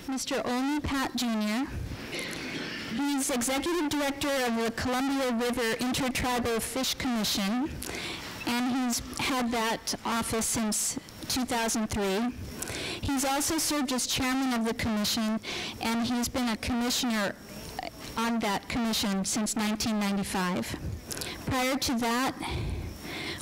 Mr. Olney Patt, Jr. He's Executive Director of the Columbia River Intertribal Fish Commission, and he's had that office since 2003. He's also served as chairman of the commission, and he's been a commissioner on that commission since 1995. Prior to that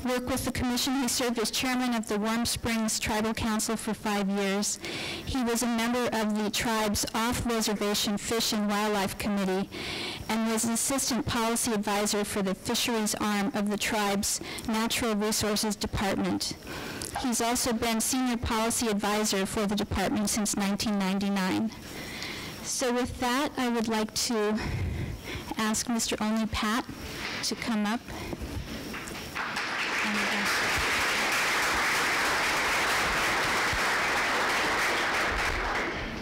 work with the commission, he served as chairman of the Warm Springs Tribal Council for 5 years. He was a member of the tribe's off-reservation Fish and Wildlife Committee and was an assistant policy advisor for the fisheries arm of the tribe's Natural Resources Department. He's also been senior policy advisor for the department since 1999. So with that, I would like to ask Mr. Olney Patt to come up.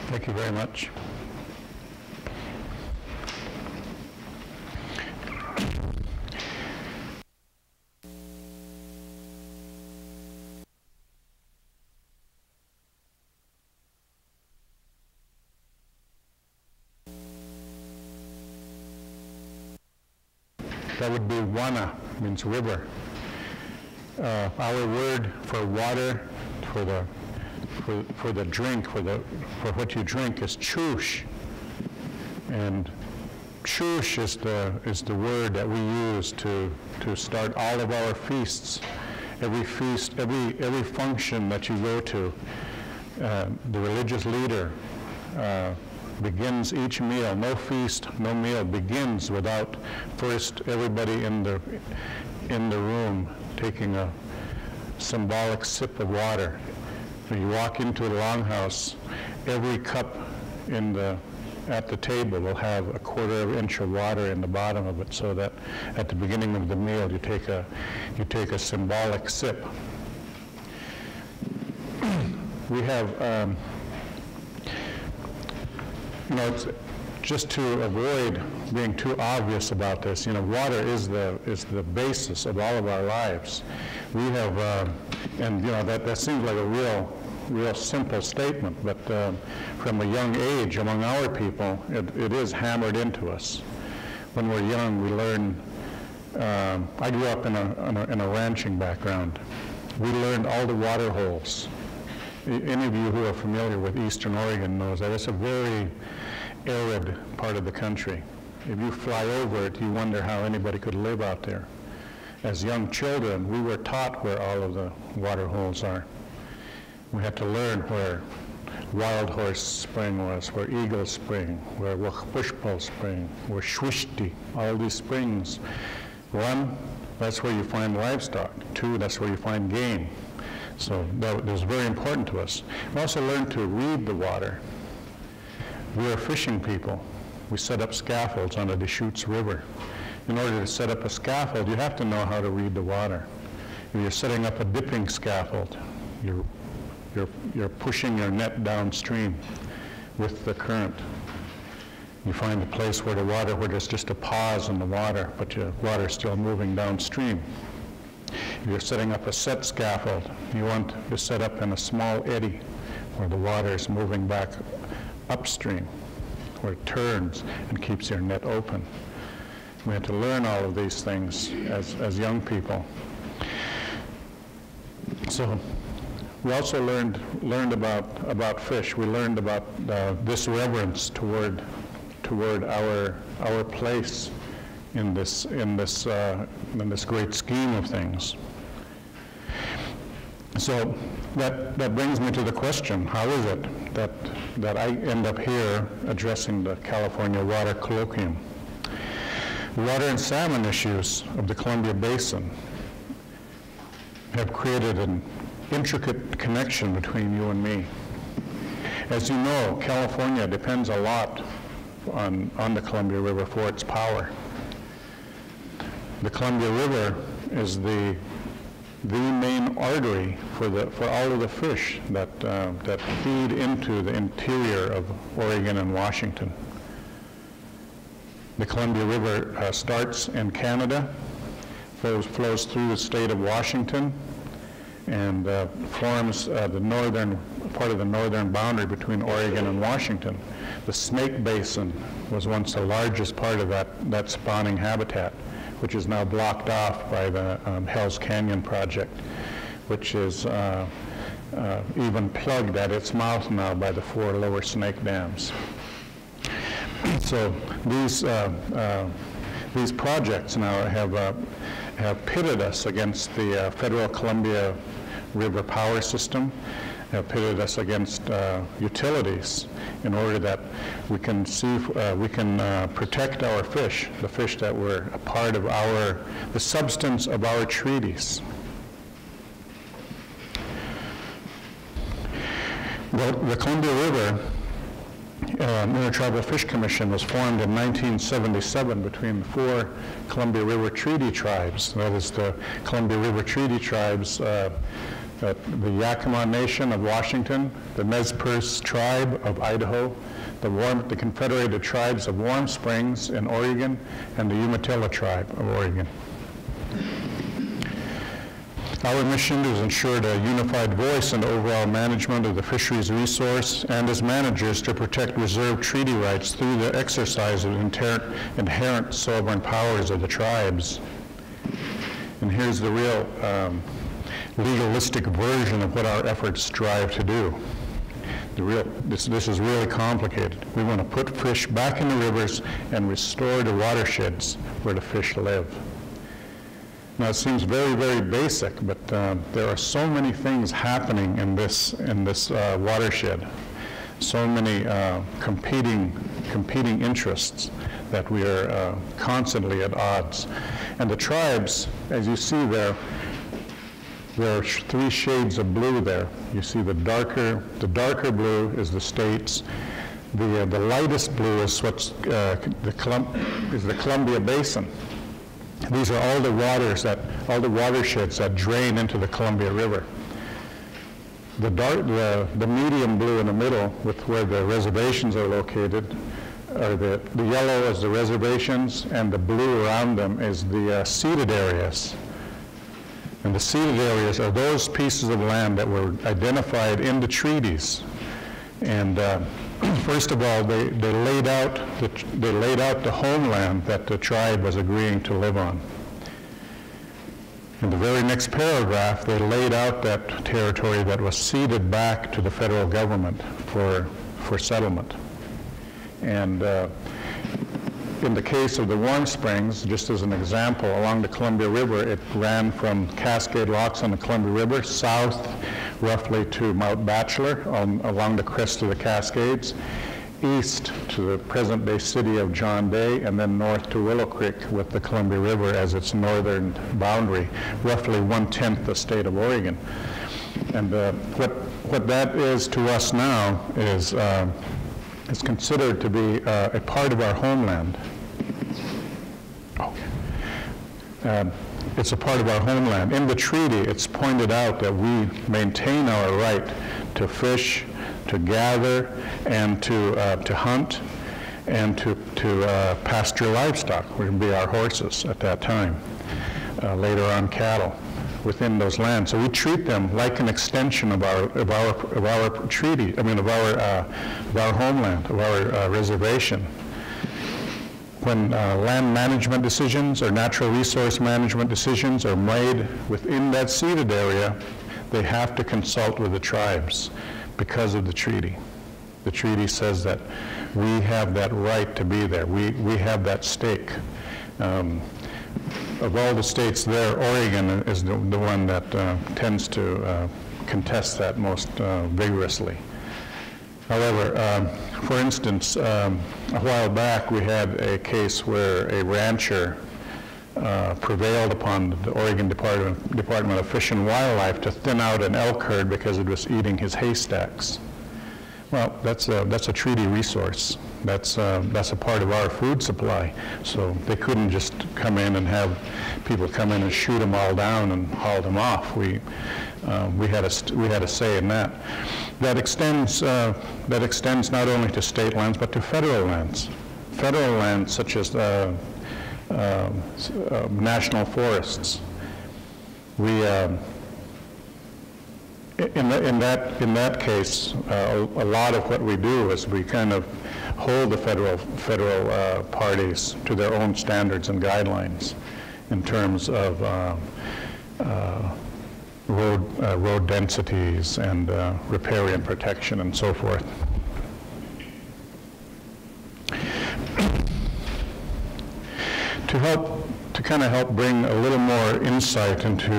Thank you very much. That would be wana, means river. Our word for water, for the drink, for what you drink, is chush, and chush is the word that we use to start all of our feasts. Every feast, every function that you go to, the religious leader begins each meal. No feast, no meal begins without first everybody in the room taking a symbolic sip of water. When you walk into the longhouse, every cup at the table will have a 1/4 inch of water in the bottom of it, so that at the beginning of the meal you take a symbolic sip. We have it's just to avoid being too obvious about this. Water is the basis of all of our lives. We have, and that seems like a real simple statement, but from a young age among our people, it is hammered into us. When we're young, we learn. I grew up in a ranching background. We learned all the water holes. Any of you who are familiar with Eastern Oregon knows that it's a very arid part of the country. If you fly over it, you wonder how anybody could live out there. As young children, we were taught where all of the water holes are. We had to learn where Wild Horse Spring was, where Eagle Spring, where Wachpushpal Spring, where Shwishti, all these springs. 1, that's where you find livestock. 2, that's where you find game. So that was very important to us. We also learned to read the water. We are fishing people. We set up scaffolds on the Deschutes River. In order to set up a scaffold, you have to know how to read the water. If you're setting up a dipping scaffold, you're pushing your net downstream with the current. You find a place where there's just a pause in the water, but your water is still moving downstream. If you're setting up a set scaffold, you want to set up in a small eddy where the water is moving back upstream, where it turns and keeps your net open. We had to learn all of these things as young people. So we also learned about fish. We learned about this reverence toward our place in this great scheme of things. So that brings me to the question: how is it that I end up here addressing the California Water Colloquium? Water and salmon issues of the Columbia Basin have created an intricate connection between you and me. As you know, California depends a lot on the Columbia River for its power. The Columbia River is the main artery for all of the fish that feed into the interior of Oregon and Washington. The Columbia River starts in Canada, flows through the state of Washington, and forms the northern part of the northern boundary between Oregon and Washington. The Snake Basin was once the largest part of that spawning habitat, which is now blocked off by the Hell's Canyon project, which is even plugged at its mouth now by the 4 lower snake dams. So these projects now have pitted us against the federal Columbia River power system, have pitted us against utilities in order that we can protect our fish, the fish that were a part of the substance of our treaties. Well, the Columbia River Intertribal Fish Commission was formed in 1977 between the 4 Columbia River Treaty Tribes. That is the Columbia River Treaty Tribes, the Yakima Nation of Washington, the Nez Perce Tribe of Idaho, the Confederated Tribes of Warm Springs in Oregon, and the Umatilla Tribe of Oregon. Our mission is to ensure a unified voice in the overall management of the fisheries resource, and as managers to protect reserved treaty rights through the exercise of inherent sovereign powers of the tribes. And here's the real legalistic version of what our efforts strive to do. This is really complicated. We want to put fish back in the rivers and restore the watersheds where the fish live. Now, it seems very, very basic, but there are so many things happening in this watershed, so many competing interests that we are constantly at odds. And the tribes, as you see there are 3 shades of blue there. You see the darker blue is the states. The lightest blue is the Columbia Basin. These are all the watersheds that drain into the Columbia River. The medium blue in the middle, with where the reservations are located, are the yellow is the reservations, and the blue around them is the ceded areas. And the ceded areas are those pieces of land that were identified in the treaties. And first of all, they laid out the homeland that the tribe was agreeing to live on. In the very next paragraph, they laid out that territory that was ceded back to the federal government for settlement. And in the case of the Warm Springs, just as an example, along the Columbia River, it ran from Cascade Locks on the Columbia River south roughly to Mount Bachelor along the crest of the Cascades, east to the present-day city of John Day, and then north to Willow Creek with the Columbia River as its northern boundary, roughly 1/10 the state of Oregon. And what that is to us now is considered to be a part of our homeland. It's a part of our homeland. In the treaty, it's pointed out that we maintain our right to fish, to gather, and to hunt, and to pasture livestock, which would be our horses at that time, later on cattle, within those lands. So we treat them like an extension of our treaty. I mean, of our homeland, of our reservation. When land management decisions or natural resource management decisions are made within that ceded area, they have to consult with the tribes because of the treaty. The treaty says that we have that right to be there. We have that stake. Of all the states there, Oregon is the one that tends to contest that most vigorously. However, for instance, a while back we had a case where a rancher prevailed upon the Oregon Department of Fish and Wildlife to thin out an elk herd because it was eating his haystacks. Well, that's a treaty resource. That's a part of our food supply. So they couldn't just come in and have people come in and shoot them all down and haul them off. We had a say in that. That extends not only to state lands but to federal lands. Federal lands such as national forests. in that case, a lot of what we do is we kind of hold the federal parties to their own standards and guidelines in terms of road densities and riparian protection and so forth. To kind of help bring a little more insight into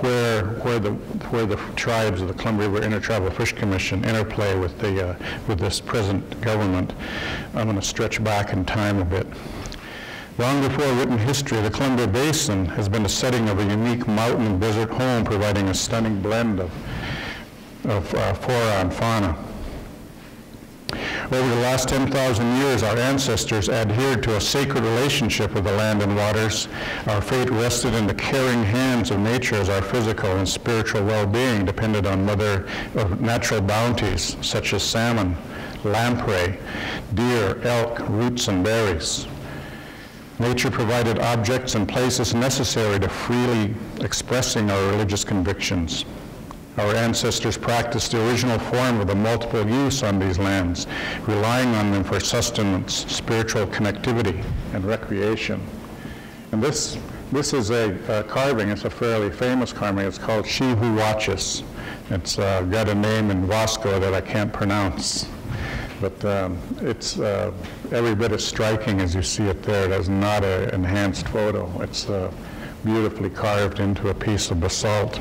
where the tribes of the Columbia River Intertribal Fish Commission interplay with this present government, I'm going to stretch back in time a bit. Long before written history, the Columbia Basin has been the setting of a unique mountain and desert home, providing a stunning blend of flora and fauna. Over the last 10,000 years, our ancestors adhered to a sacred relationship with the land and waters. Our fate rested in the caring hands of nature as our physical and spiritual well-being depended on natural bounties such as salmon, lamprey, deer, elk, roots, and berries. Nature provided objects and places necessary to freely expressing our religious convictions. Our ancestors practiced the original form of the multiple use on these lands, relying on them for sustenance, spiritual connectivity, and recreation. And this is a carving. It's a fairly famous carving. It's called She Who Watches. It's got a name in Wasco that I can't pronounce. But it's every bit as striking as you see it there. It is not an enhanced photo. It's beautifully carved into a piece of basalt.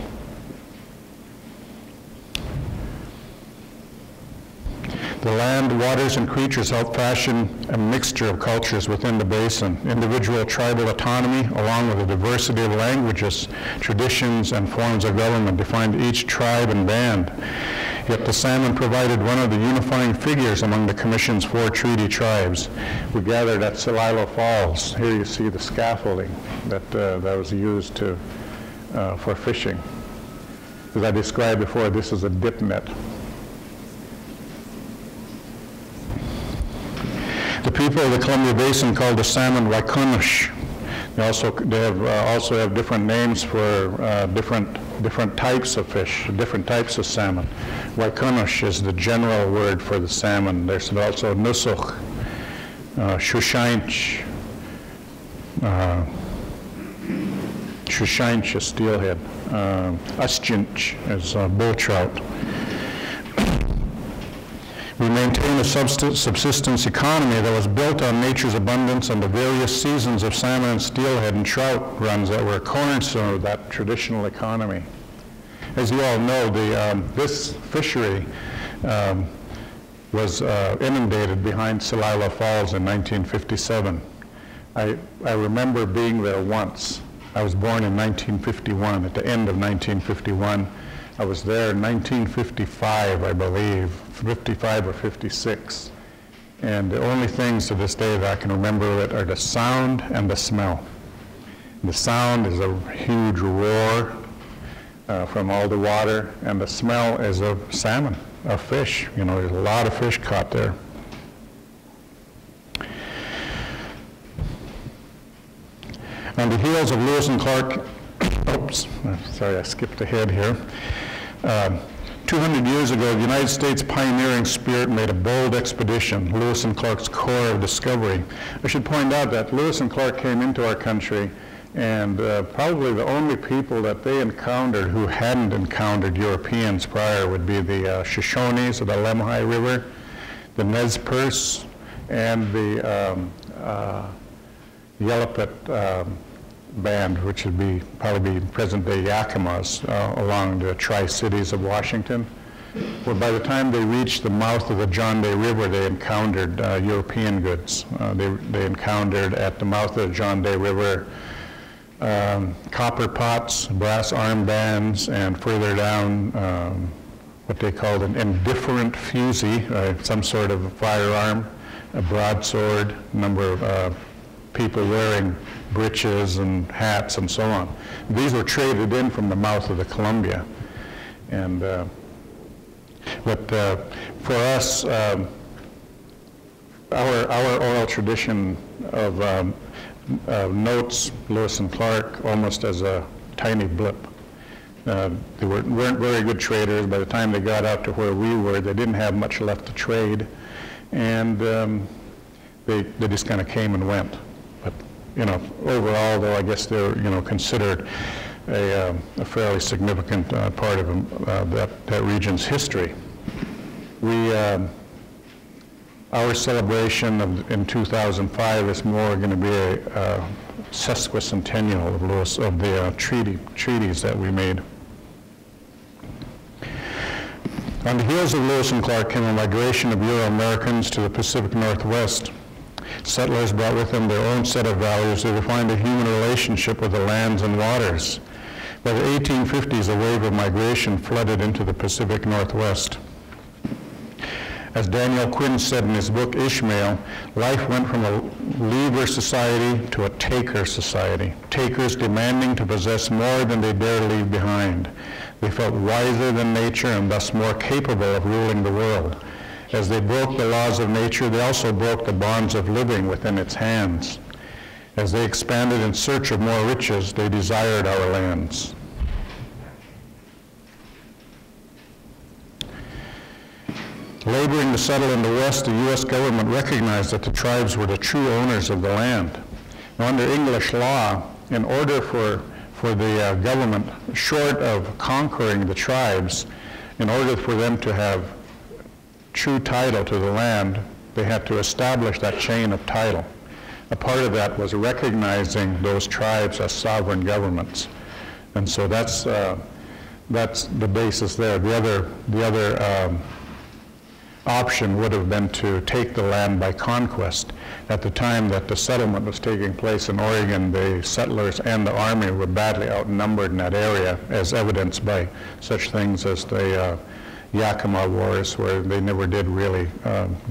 The land, waters, and creatures help fashion a mixture of cultures within the basin. Individual tribal autonomy, along with a diversity of languages, traditions, and forms of government, defined each tribe and band. Yet the salmon provided one of the unifying figures among the Commission's 4 treaty tribes. We gathered at Celilo Falls. Here you see the scaffolding that was used for fishing. As I described before, this is a dip net. The people of the Columbia Basin called the salmon Waikunush. They also have different names for different types of fish, different types of salmon. Waikunush is the general word for the salmon. There's also Nusuk, Shushainch, Shushainch is steelhead, Uschinch is bull trout. We maintain a subsistence economy that was built on nature's abundance and the various seasons of salmon and steelhead and trout runs that were a cornerstone of that traditional economy. As you all know, this fishery was inundated behind Celilo Falls in 1957. I remember being there once. I was born in 1951, at the end of 1951. I was there in 1955, I believe, 55 or 56. And the only things to this day that I can remember it are the sound and the smell. The sound is a huge roar from all the water, and the smell is of salmon, of fish. You know, there's a lot of fish caught there. On the heels of Lewis and Clark, oops, sorry, I skipped ahead here. 200 years ago, the United States pioneering spirit made a bold expedition, Lewis and Clark's Corps of Discovery. I should point out that Lewis and Clark came into our country, and probably the only people that they encountered who hadn't encountered Europeans prior would be the Shoshones of the Lemhi River, the Nez Perce, and the Yellowpit band, which would probably be present-day Yakimas along the Tri-Cities of Washington. Well, by the time they reached the mouth of the John Day River, they encountered European goods. They encountered at the mouth of the John Day River copper pots, brass armbands, and further down what they called an indifferent fusee, some sort of firearm, a broadsword, a number of people wearing breeches and hats and so on. These were traded in from the mouth of the Columbia. And but for us, our oral tradition of notes Lewis and Clark almost as a tiny blip. They weren't very good traders. By the time they got out to where we were, they didn't have much left to trade, and they just kind of came and went. But overall, though, I guess they're considered a fairly significant part of that region's history. Our celebration in 2005 is more going to be a sesquicentennial of the treaties that we made. On the heels of Lewis and Clark came a migration of Euro-Americans to the Pacific Northwest. Settlers brought with them their own set of values. They defined a human relationship with the lands and waters. By the 1850s, a wave of migration flooded into the Pacific Northwest. As Daniel Quinn said in his book, Ishmael, life went from a leaver society to a taker society, takers demanding to possess more than they dare leave behind. They felt wiser than nature and thus more capable of ruling the world. As they broke the laws of nature, they also broke the bonds of living within its hands. As they expanded in search of more riches, they desired our lands. Laboring to settle in the West, the U.S. government recognized that the tribes were the true owners of the land. Now, under English law, in order for the government, short of conquering the tribes, in order for them to have true title to the land, they had to establish that chain of title. A part of that was recognizing those tribes as sovereign governments. And so that's the basis there. The other option would have been to take the land by conquest. At the time that the settlement was taking place in Oregon, the settlers and the army were badly outnumbered in that area, as evidenced by such things as the Yakima Wars, where they never did really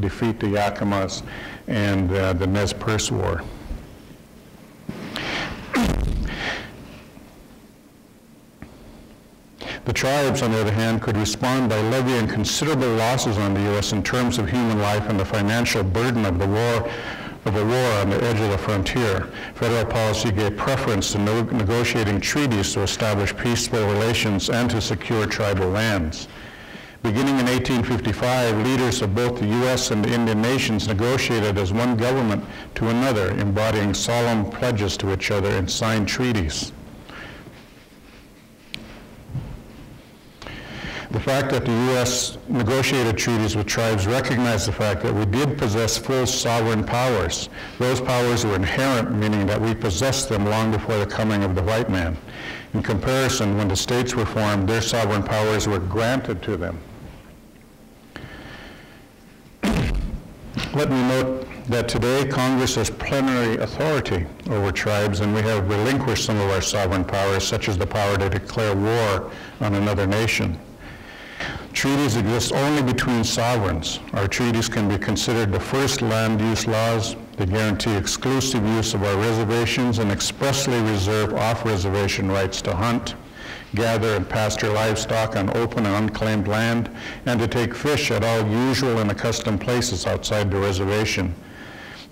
defeat the Yakimas, and the Nez Perce War. The tribes, on the other hand, could respond by levying considerable losses on the U.S. in terms of human life and the financial burden of a war on the edge of the frontier. Federal policy gave preference to negotiating treaties to establish peaceful relations and to secure tribal lands. Beginning in 1855, leaders of both the U.S. and the Indian nations negotiated as one government to another, embodying solemn pledges to each other in signed treaties. The fact that the U.S. negotiated treaties with tribes recognized the fact that we did possess full sovereign powers. Those powers were inherent, meaning that we possessed them long before the coming of the white man. In comparison, when the states were formed, their sovereign powers were granted to them. Let me note that today Congress has plenary authority over tribes, and we have relinquished some of our sovereign powers, such as the power to declare war on another nation. Treaties exist only between sovereigns. Our treaties can be considered the first land use laws. They guarantee exclusive use of our reservations and expressly reserve off-reservation rights to hunt, gather and pasture livestock on open and unclaimed land, and to take fish at all usual and accustomed places outside the reservation.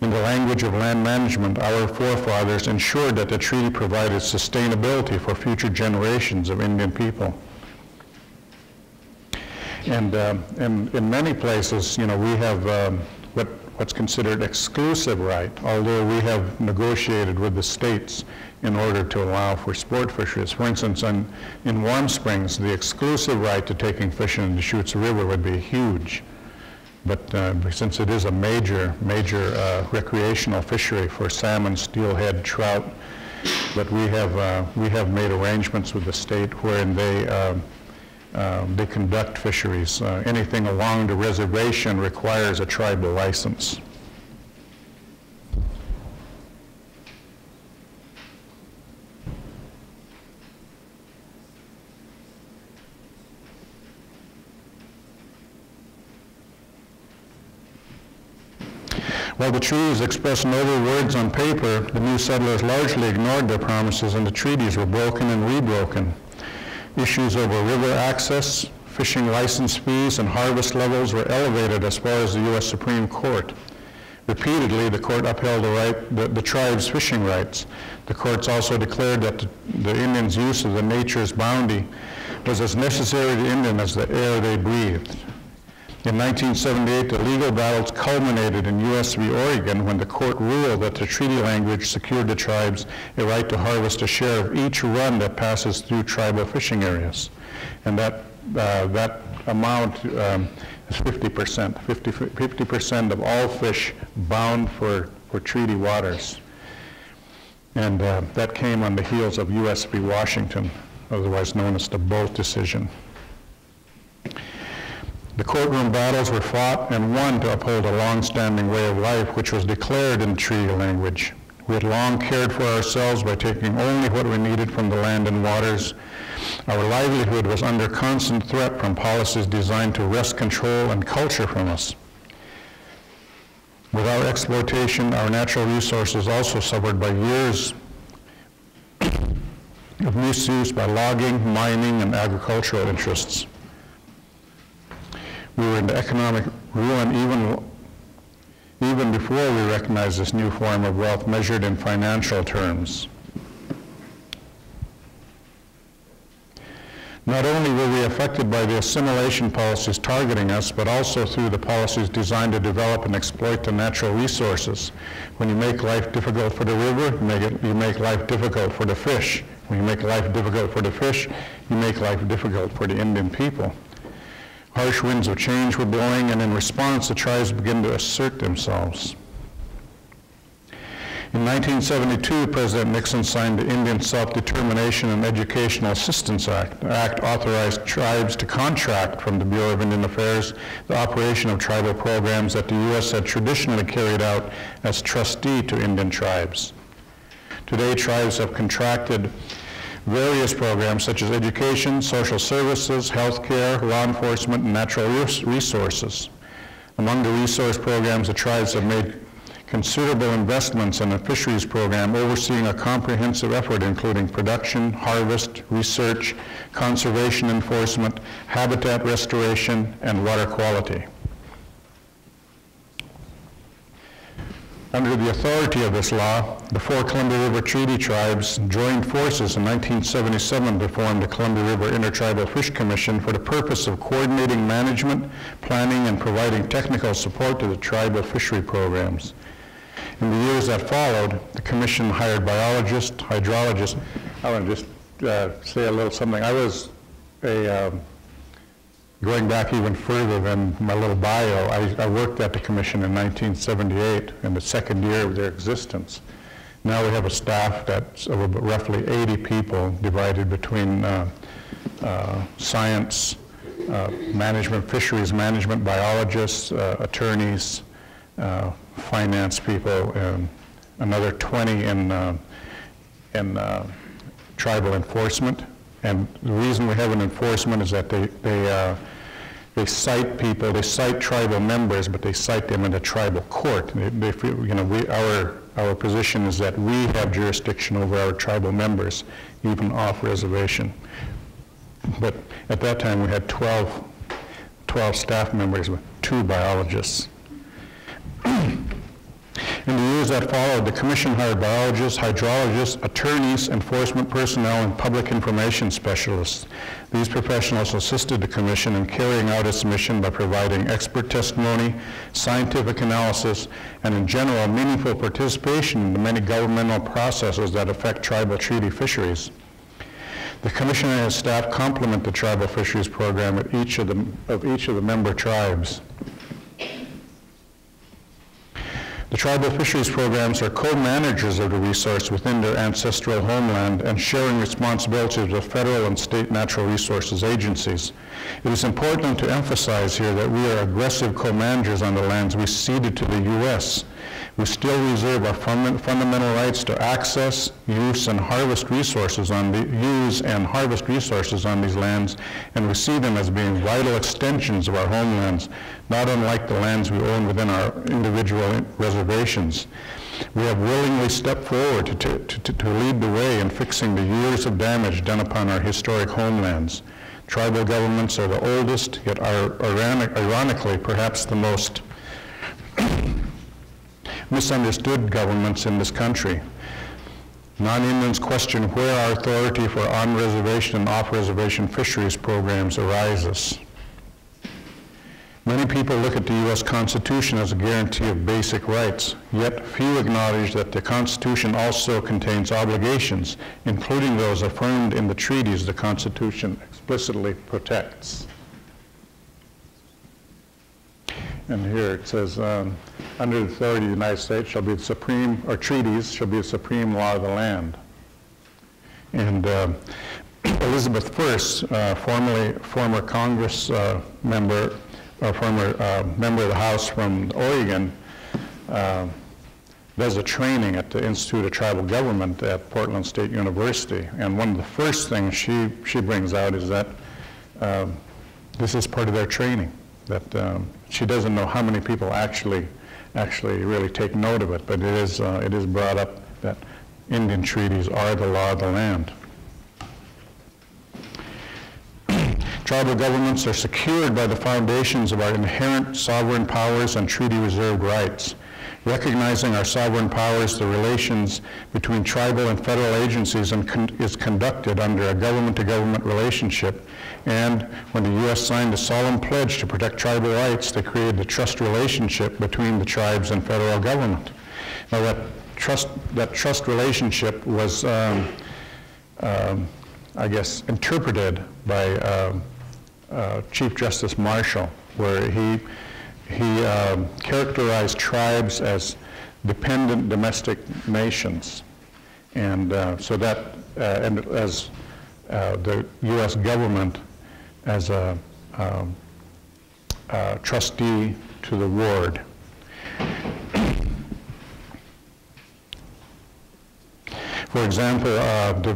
In the language of land management, our forefathers ensured that the treaty provided sustainability for future generations of Indian people. And in many places, we have what's considered exclusive right, although we have negotiated with the states in order to allow for sport fisheries. For instance, in Warm Springs, the exclusive right to taking fish in the Deschutes River would be huge. But since it is a major recreational fishery for salmon, steelhead, trout, but we have made arrangements with the state wherein they conduct fisheries. Anything along the reservation requires a tribal license. While the treaties expressed noble words on paper, the new settlers largely ignored their promises, and the treaties were broken and rebroken. Issues over river access, fishing license fees, and harvest levels were elevated as far as the U.S. Supreme Court. Repeatedly, the court upheld the tribe's fishing rights. The courts also declared that the Indians' use of the nature's bounty was as necessary to Indians as the air they breathed. In 1978, the legal battles culminated in U.S. v. Oregon when the court ruled that the treaty language secured the tribes a right to harvest a share of each run that passes through tribal fishing areas. And that amount is 50%. 50% of all fish bound for treaty waters. And that came on the heels of U.S. v. Washington, otherwise known as the Bolt decision. The courtroom battles were fought and won to uphold a long-standing way of life which was declared in treaty language. We had long cared for ourselves by taking only what we needed from the land and waters. Our livelihood was under constant threat from policies designed to wrest control and culture from us. With our exploitation, our natural resources also suffered by years of misuse by logging, mining, and agricultural interests. We were into economic ruin even before we recognized this new form of wealth measured in financial terms. Not only were we affected by the assimilation policies targeting us, but also through the policies designed to develop and exploit the natural resources. When you make life difficult for the river, you make life difficult for the fish. When you make life difficult for the fish, you make life difficult for the Indian people. Harsh winds of change were blowing, and in response, the tribes began to assert themselves. In 1972, President Nixon signed the Indian Self-Determination and Educational Assistance Act. The act authorized tribes to contract from the Bureau of Indian Affairs the operation of tribal programs that the U.S. had traditionally carried out as trustee to Indian tribes. Today, tribes have contracted various programs such as education, social services, healthcare, law enforcement, and natural resources. Among the resource programs, the tribes have made considerable investments in a fisheries program overseeing a comprehensive effort including production, harvest, research, conservation enforcement, habitat restoration, and water quality. Under the authority of this law, the four Columbia River Treaty tribes joined forces in 1977 to form the Columbia River Intertribal Fish Commission for the purpose of coordinating management, planning, and providing technical support to the tribal fishery programs. In the years that followed, the commission hired biologists, hydrologists. I want to just say a little something. I was going back even further than my little bio, I worked at the commission in 1978, in the second year of their existence. Now we have a staff that's of roughly 80 people divided between science, management, fisheries management, biologists, attorneys, finance people, and another 20 in tribal enforcement. And the reason we have an enforcement is that they cite people, they cite tribal members, but they cite them in a tribal court. They feel, you know, our position is that we have jurisdiction over our tribal members, even off reservation. But at that time we had 12 staff members with 2 biologists. In the years that followed, the commission hired biologists, hydrologists, attorneys, enforcement personnel, and public information specialists. These professionals assisted the commission in carrying out its mission by providing expert testimony, scientific analysis, and in general, meaningful participation in the many governmental processes that affect tribal treaty fisheries. The commission and its staff complement the tribal fisheries program of each of the member tribes. The tribal fisheries programs are co-managers of the resource within their ancestral homeland and sharing responsibilities with federal and state natural resources agencies. It is important to emphasize here that we are aggressive co-managers on the lands we ceded to the U.S. We still reserve our fundamental rights to access, use, and harvest resources on these lands, and we see them as being vital extensions of our homelands, not unlike the lands we own within our individual reservations. We have willingly stepped forward to lead the way in fixing the years of damage done upon our historic homelands. Tribal governments are the oldest, yet ironically, perhaps the most misunderstood governments in this country. Non-Indians question where our authority for on-reservation and off-reservation fisheries programs arises. Many people look at the U.S. Constitution as a guarantee of basic rights, yet few acknowledge that the Constitution also contains obligations, including those affirmed in the treaties the Constitution explicitly protects. And here it says, under the authority of the United States shall be the supreme, or treaties shall be the supreme law of the land. And Elizabeth First, former Congress member, or former member of the House from Oregon, does a training at the Institute of Tribal Government at Portland State University. And one of the first things she brings out is that this is part of their training, that she doesn't know how many people actually really take note of it, but it is brought up that Indian treaties are the law of the land. Tribal governments are secured by the foundations of our inherent sovereign powers and treaty-reserved rights. Recognizing our sovereign powers, the relations between tribal and federal agencies is conducted under a government-to-government relationship. And when the U.S. signed a solemn pledge to protect tribal rights, they created the trust relationship between the tribes and federal government. Now that trust relationship was, I guess, interpreted by Chief Justice Marshall, where he characterized tribes as dependent domestic nations, and so that, and as the U.S. government as a trustee to the ward. For example, the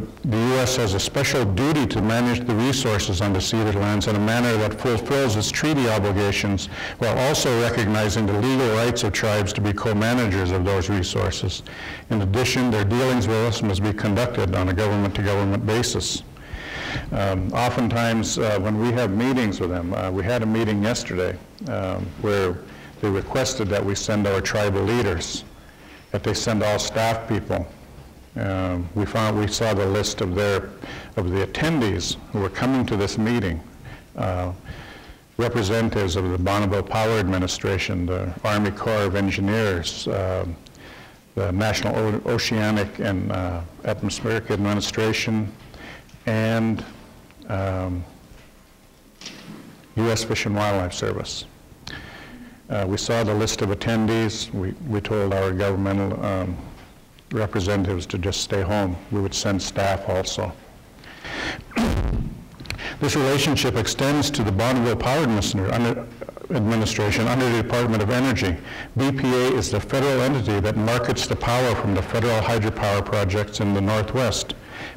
U.S. has a special duty to manage the resources on the ceded lands in a manner that fulfills its treaty obligations while also recognizing the legal rights of tribes to be co-managers of those resources. In addition, their dealings with us must be conducted on a government-to-government basis. Oftentimes, when we have meetings with them, we had a meeting yesterday where they requested that we send our tribal leaders, that they send all staff people. We saw the list of the attendees who were coming to this meeting, representatives of the Bonneville Power Administration, the Army Corps of Engineers, the National Oceanic and Atmospheric Administration, and U.S. Fish and Wildlife Service. We saw the list of attendees. We told our governmental representatives to just stay home. We would send staff also. This relationship extends to the Bonneville Power Administration under the Department of Energy. BPA is the federal entity that markets the power from the federal hydropower projects in the Northwest.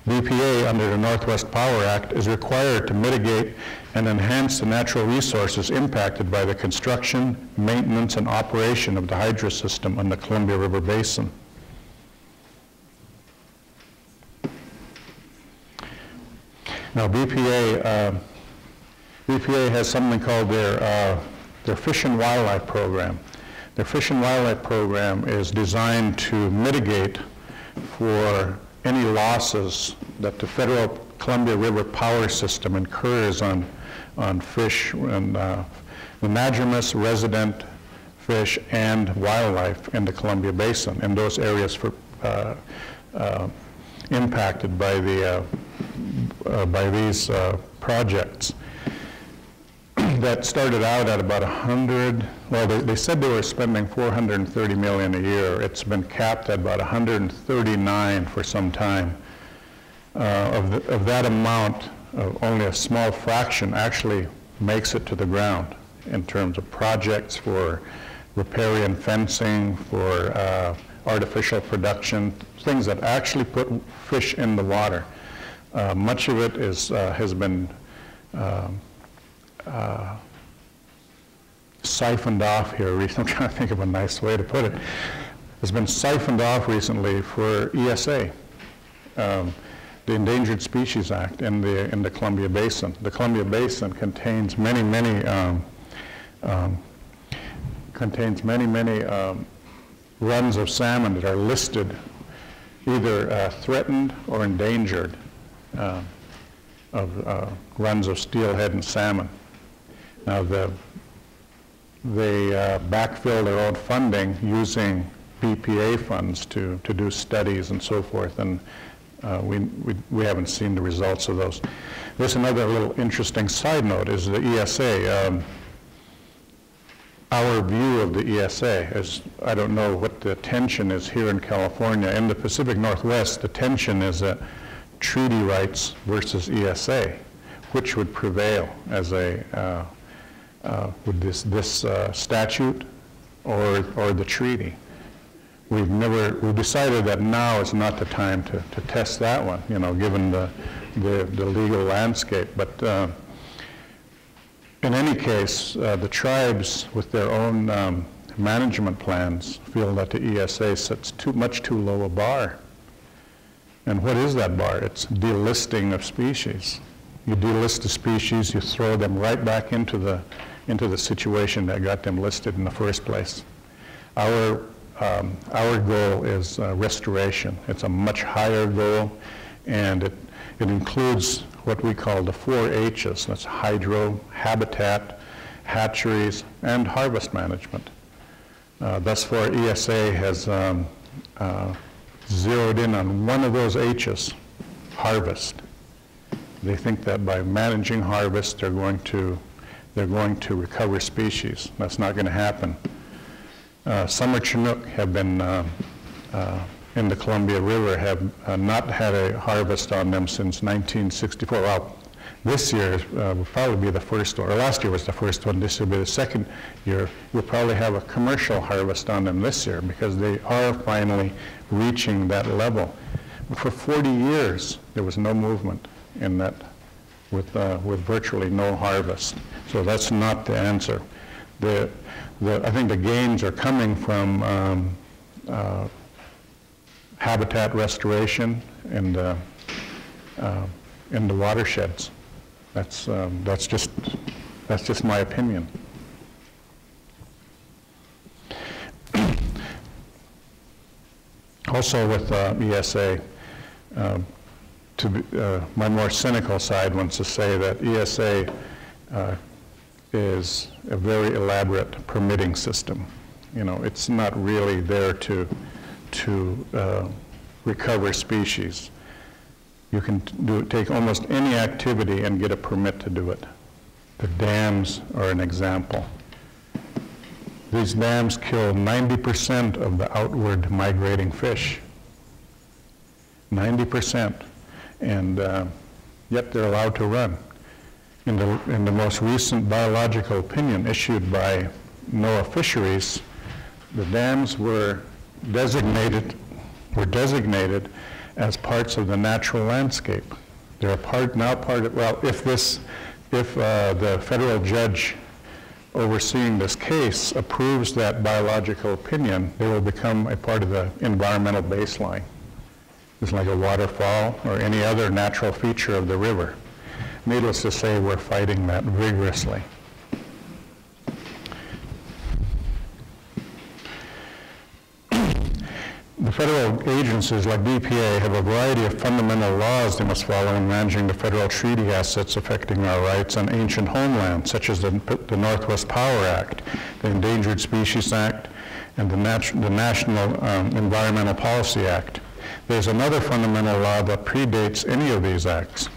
BPA, under the Northwest Power Act, is required to mitigate and enhance the natural resources impacted by the construction, maintenance, and operation of the hydro system on the Columbia River Basin. Now, BPA has something called their Fish and Wildlife Program. Their Fish and Wildlife Program is designed to mitigate for any losses that the federal Columbia River power system incurs on fish and anadromous resident fish and wildlife in the Columbia Basin, in those areas impacted by these projects. That started out at about 100, well, they said they were spending $430 million a year. It's been capped at about 139 for some time. Of that amount, only a small fraction actually makes it to the ground in terms of projects for riparian fencing, for artificial production, things that actually put fish in the water. Much of it has been siphoned off here. I'm trying to think of a nice way to put it. It's been siphoned off recently for ESA, the Endangered Species Act in the Columbia Basin. The Columbia Basin contains many runs of salmon that are listed either threatened or endangered of runs of steelhead and salmon. Now they backfill their own funding using BPA funds to do studies and so forth, and we haven't seen the results of those. There's another little interesting side note is the ESA. Our view of the ESA is, I don't know what the tension is here in California. In the Pacific Northwest, the tension is that treaty rights versus ESA, which would prevail as a, would this statute or the treaty? We've decided that now is not the time to test that one, you know, given the legal landscape. But in any case, the tribes with their own management plans feel that the ESA sets much too low a bar. And what is that bar? It's delisting of species. You delist a species, you throw them right back into the situation that got them listed in the first place. Our goal is restoration. It's a much higher goal, and it includes what we call the 4 H's. That's hydro, habitat, hatcheries, and harvest management. Thus far, ESA has zeroed in on one of those H's, harvest. They think that by managing harvest, they're going to recover species. That's not going to happen. Summer Chinook have been in the Columbia River have not had a harvest on them since 1964. Well, this year will probably be the first one, or last year was the first one. This will be the second year. We'll probably have a commercial harvest on them this year because they are finally reaching that level. But for 40 years, there was no movement in that with virtually no harvest. So that's not the answer. I think the gains are coming from habitat restoration and in the watersheds. That's just my opinion. Also with ESA, my more cynical side wants to say that ESA is a very elaborate permitting system. You know, it's not really there to recover species. You can take almost any activity and get a permit to do it. The dams are an example. These dams kill 90% of the outward migrating fish. 90%. And yet they're allowed to run. In the most recent biological opinion issued by NOAA Fisheries, the dams were designated as parts of the natural landscape. They're now part of, well, if the federal judge overseeing this case approves that biological opinion, they will become a part of the environmental baseline. It's like a waterfall or any other natural feature of the river. Needless to say, we're fighting that vigorously. The federal agencies like BPA have a variety of fundamental laws they must follow in managing the federal treaty assets affecting our rights on ancient homeland, such as the Northwest Power Act, the Endangered Species Act, and the National Environmental Policy Act. There's another fundamental law that predates any of these acts.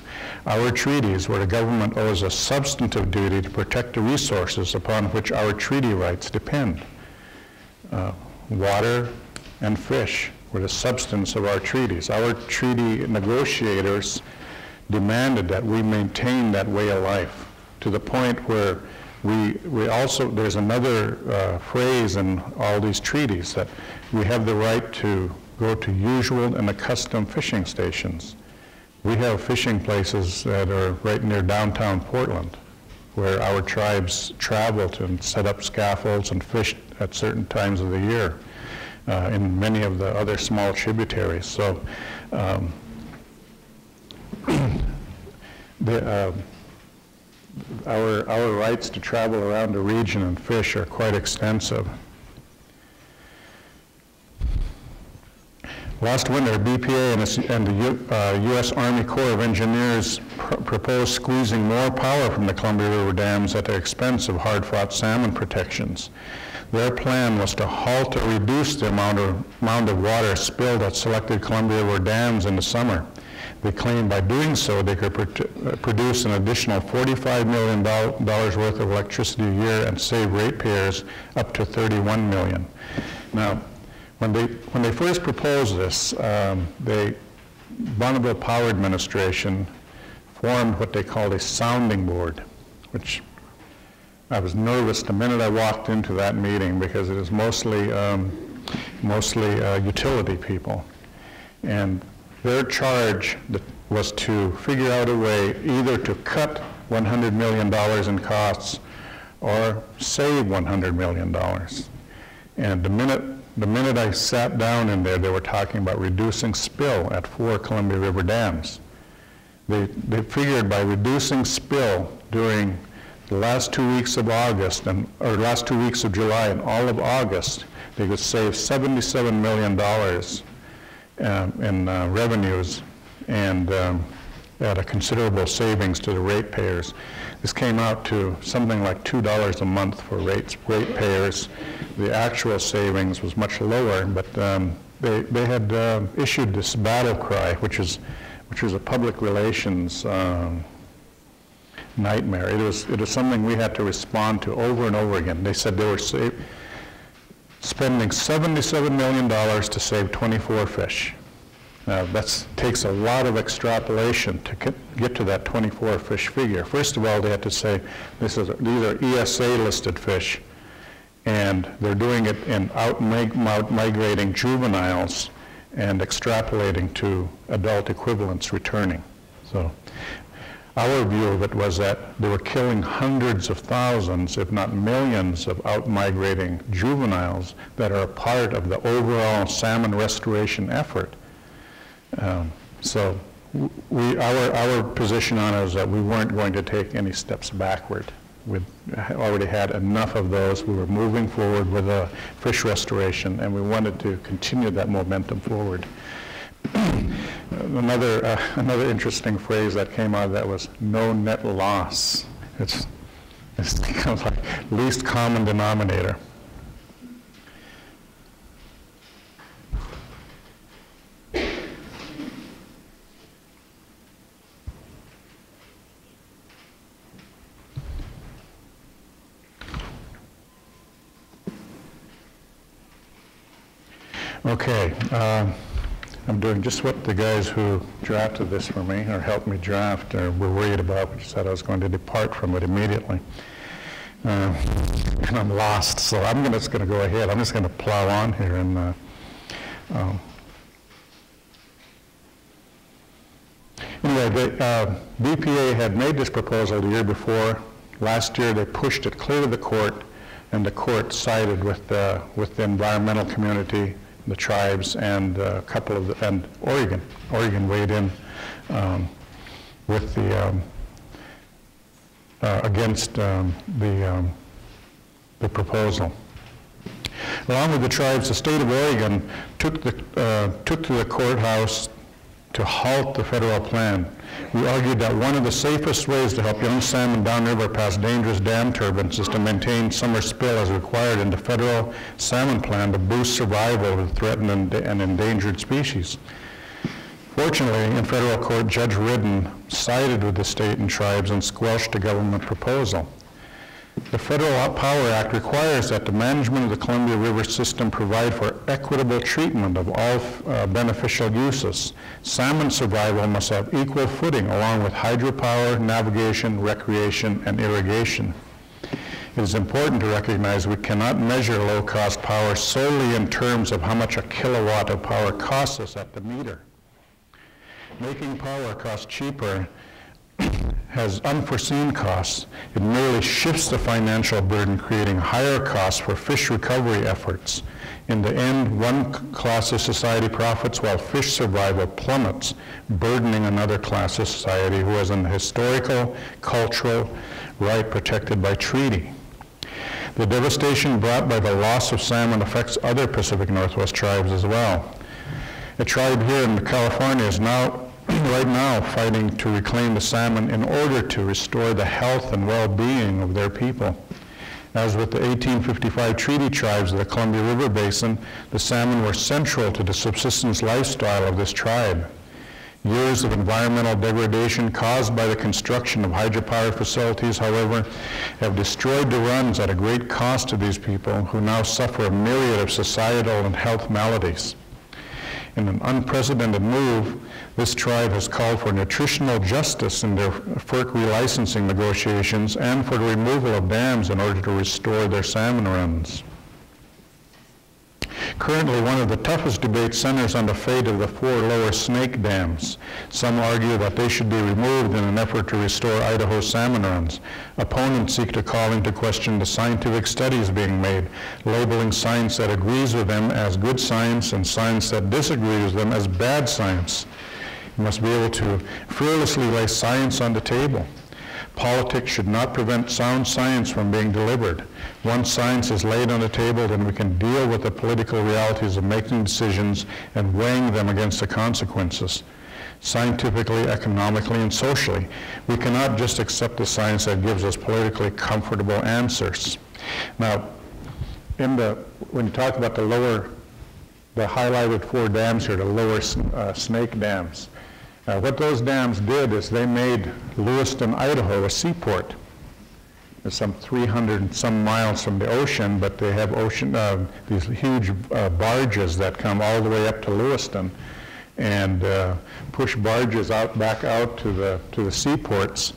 Our treaties, where the government owes a substantive duty to protect the resources upon which our treaty rights depend. Water and fish were the substance of our treaties. Our treaty negotiators demanded that we maintain that way of life to the point where we also, there's another phrase in all these treaties that we have the right to go to usual and accustomed fishing stations. We have fishing places that are right near downtown Portland where our tribes travel to set up scaffolds and fish at certain times of the year. In many of the other small tributaries. So our rights to travel around the region and fish are quite extensive. Last winter, BPA and the U.S. Army Corps of Engineers proposed squeezing more power from the Columbia River dams at the expense of hard-fought salmon protections. Their plan was to halt or reduce the amount of water spilled at selected Columbia River dams in the summer. They claimed by doing so they could produce an additional $45 million worth of electricity a year and save ratepayers up to $31 million. Now, when they first proposed this, the Bonneville Power Administration formed what they called a sounding board, which I was nervous the minute I walked into that meeting because it is mostly utility people. And their charge was to figure out a way either to cut $100 million in costs or save $100 million. And the minute I sat down in there, they were talking about reducing spill at 4 Columbia River dams. They figured by reducing spill during the last 2 weeks of August, or last 2 weeks of July and all of August, they could save $77 million in revenues and at a considerable savings to the ratepayers. This came out to something like $2 a month for ratepayers. The actual savings was much lower, but they had issued this battle cry, which was a public relations nightmare. It was something we had to respond to over and over again. They said they were spending $77 million to save 24 fish. Now, that takes a lot of extrapolation to get to that 24 fish figure. First of all, they had to say these are ESA-listed fish, and they're doing it in out-migrating juveniles and extrapolating to adult equivalents returning. So our view of it was that they were killing hundreds of thousands, if not millions, of out-migrating juveniles that are a part of the overall salmon restoration effort. So our position on it is that we weren't going to take any steps backward. We already had enough of those. We were moving forward with fish restoration, and we wanted to continue that momentum forward. Another interesting phrase that came out of that was no net loss. It's kind of like least common denominator. Okay, I'm doing just what the guys who drafted this for me, or helped me draft, were worried about, which said I was going to depart from it immediately. And I'm lost, so I'm just going to go ahead. I'm just going to plow on here. And anyway, the BPA had made this proposal the year before. Last year, they pushed it clear to the court, and the court sided with the environmental community, the tribes, and a couple of and Oregon. Oregon weighed in with the against the proposal. Along with the tribes, the state of Oregon took to the courthouse to halt the federal plan. We argued that one of the safest ways to help young salmon downriver past dangerous dam turbines is to maintain summer spill as required in the federal salmon plan to boost survival of threatened and endangered species. Fortunately, in federal court, Judge Ridden sided with the state and tribes and squelched the government proposal. The Federal Power Act requires that the management of the Columbia River system provide for equitable treatment of all beneficial uses. Salmon survival must have equal footing along with hydropower, navigation, recreation, and irrigation. It is important to recognize we cannot measure low-cost power solely in terms of how much a kilowatt of power costs us at the meter. Making power cost cheaper has unforeseen costs. It merely shifts the financial burden, creating higher costs for fish recovery efforts. In the end, one class of society profits while fish survival plummets, burdening another class of society who has an historical, cultural right protected by treaty. The devastation brought by the loss of salmon affects other Pacific Northwest tribes as well. A tribe here in California is right now fighting to reclaim the salmon in order to restore the health and well-being of their people. As with the 1855 treaty tribes of the Columbia River Basin, the salmon were central to the subsistence lifestyle of this tribe. Years of environmental degradation caused by the construction of hydropower facilities, however, have destroyed the runs at a great cost to these people who now suffer a myriad of societal and health maladies. In an unprecedented move, this tribe has called for nutritional justice in their FERC relicensing negotiations and for the removal of dams in order to restore their salmon runs. Currently, one of the toughest debates centers on the fate of the 4 lower snake dams. Some argue that they should be removed in an effort to restore Idaho's salmon runs. Opponents seek to call into question the scientific studies being made, labeling science that agrees with them as good science and science that disagrees with them as bad science. You must be able to fearlessly lay science on the table. Politics should not prevent sound science from being delivered. Once science is laid on the table, then we can deal with the political realities of making decisions and weighing them against the consequences. Scientifically, economically, and socially, we cannot just accept the science that gives us politically comfortable answers. Now, when you talk about the highlighted 4 dams here, the lower snake dams, what those dams did is they made Lewiston, Idaho, a seaport. It's some 300 and some miles from the ocean, but they have these huge barges that come all the way up to Lewiston and push barges back out to the seaports.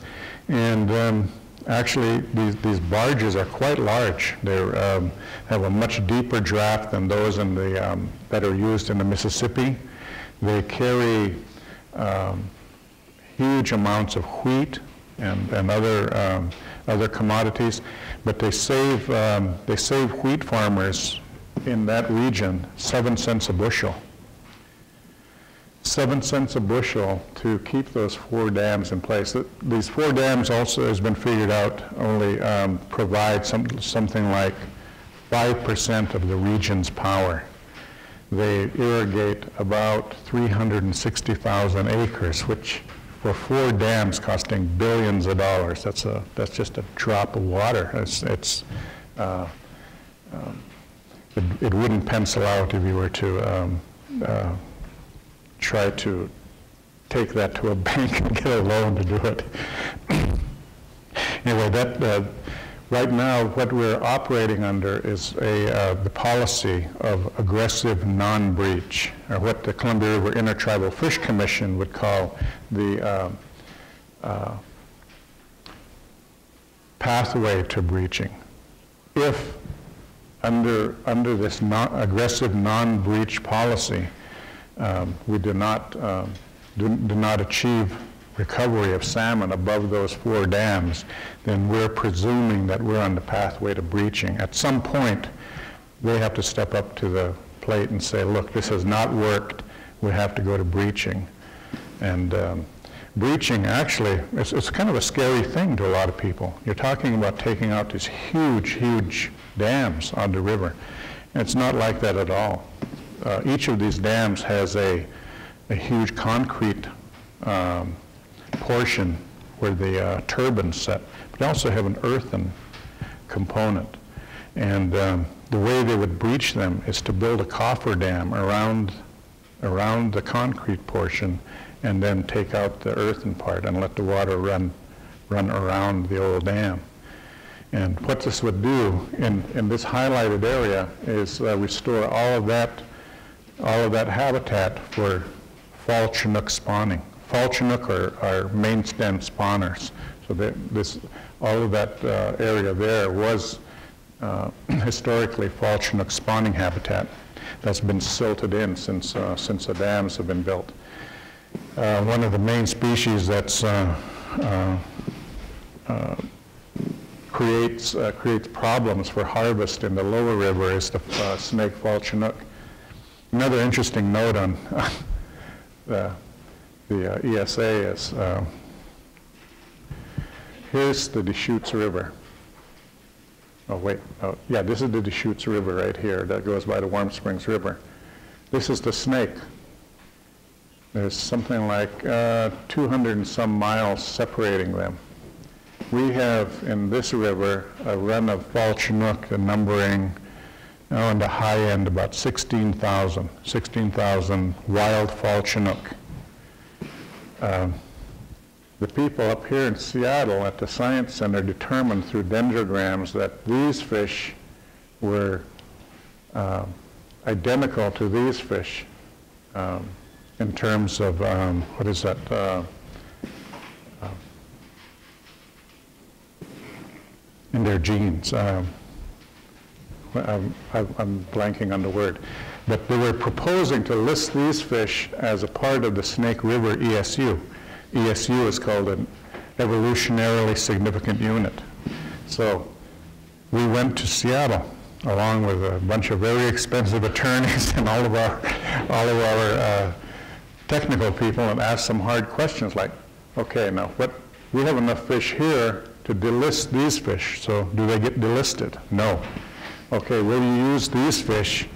And actually, these barges are quite large. They have a much deeper draft than those that are used in the Mississippi. They carry huge amounts of wheat and other commodities, but they save wheat farmers in that region 7 cents a bushel. 7 cents a bushel to keep those 4 dams in place. These 4 dams also has been figured out only provide something like 5% of the region's power. They irrigate about 360,000 acres, which for 4 dams costing billions of dollars, that's just a drop of water. It wouldn't pencil out if you were to try to take that to a bank and get a loan to do it. Anyway, right now, what we're operating under is the policy of aggressive non-breach, or what the Columbia River Intertribal Fish Commission would call the pathway to breaching. If under this aggressive non-breach policy, we do not achieve recovery of salmon above those 4 dams, then we're presuming that we're on the pathway to breaching. At some point, they have to step up to the plate and say, look, this has not worked, we have to go to breaching. And breaching, actually, it's kind of a scary thing to a lot of people. You're talking about taking out these huge, huge dams on the river. And it's not like that at all. Each of these dams has a huge concrete portion where the turbines set, but they also have an earthen component. And the way they would breach them is to build a cofferdam around the concrete portion and then take out the earthen part and let the water run around the old dam. And what this would do in this highlighted area is restore all of that habitat for fall Chinook spawning. Fall Chinook are main stem spawners. So all of that area there was historically fall Chinook spawning habitat that's been silted in since the dams have been built. One of the main species that's creates problems for harvest in the lower river is the snake fall Chinook. Another interesting note on the ESA is here's the Deschutes River. Yeah, this is the Deschutes River right here that goes by the Warm Springs River. This is the snake. There's something like 200 and some miles separating them. We have in this river a run of fall Chinook numbering on the high end about 16,000 wild fall Chinook. The people up here in Seattle at the Science Center determined through dendrograms that these fish were identical to these fish in terms of, what is that? In their genes. I'm blanking on the word. But they were proposing to list these fish as a part of the Snake River ESU. ESU is called an evolutionarily significant unit. So we went to Seattle along with a bunch of very expensive attorneys and all of our technical people and asked some hard questions like, okay, now we have enough fish here to delist these fish, so do they get delisted? No. Okay, will you use these fish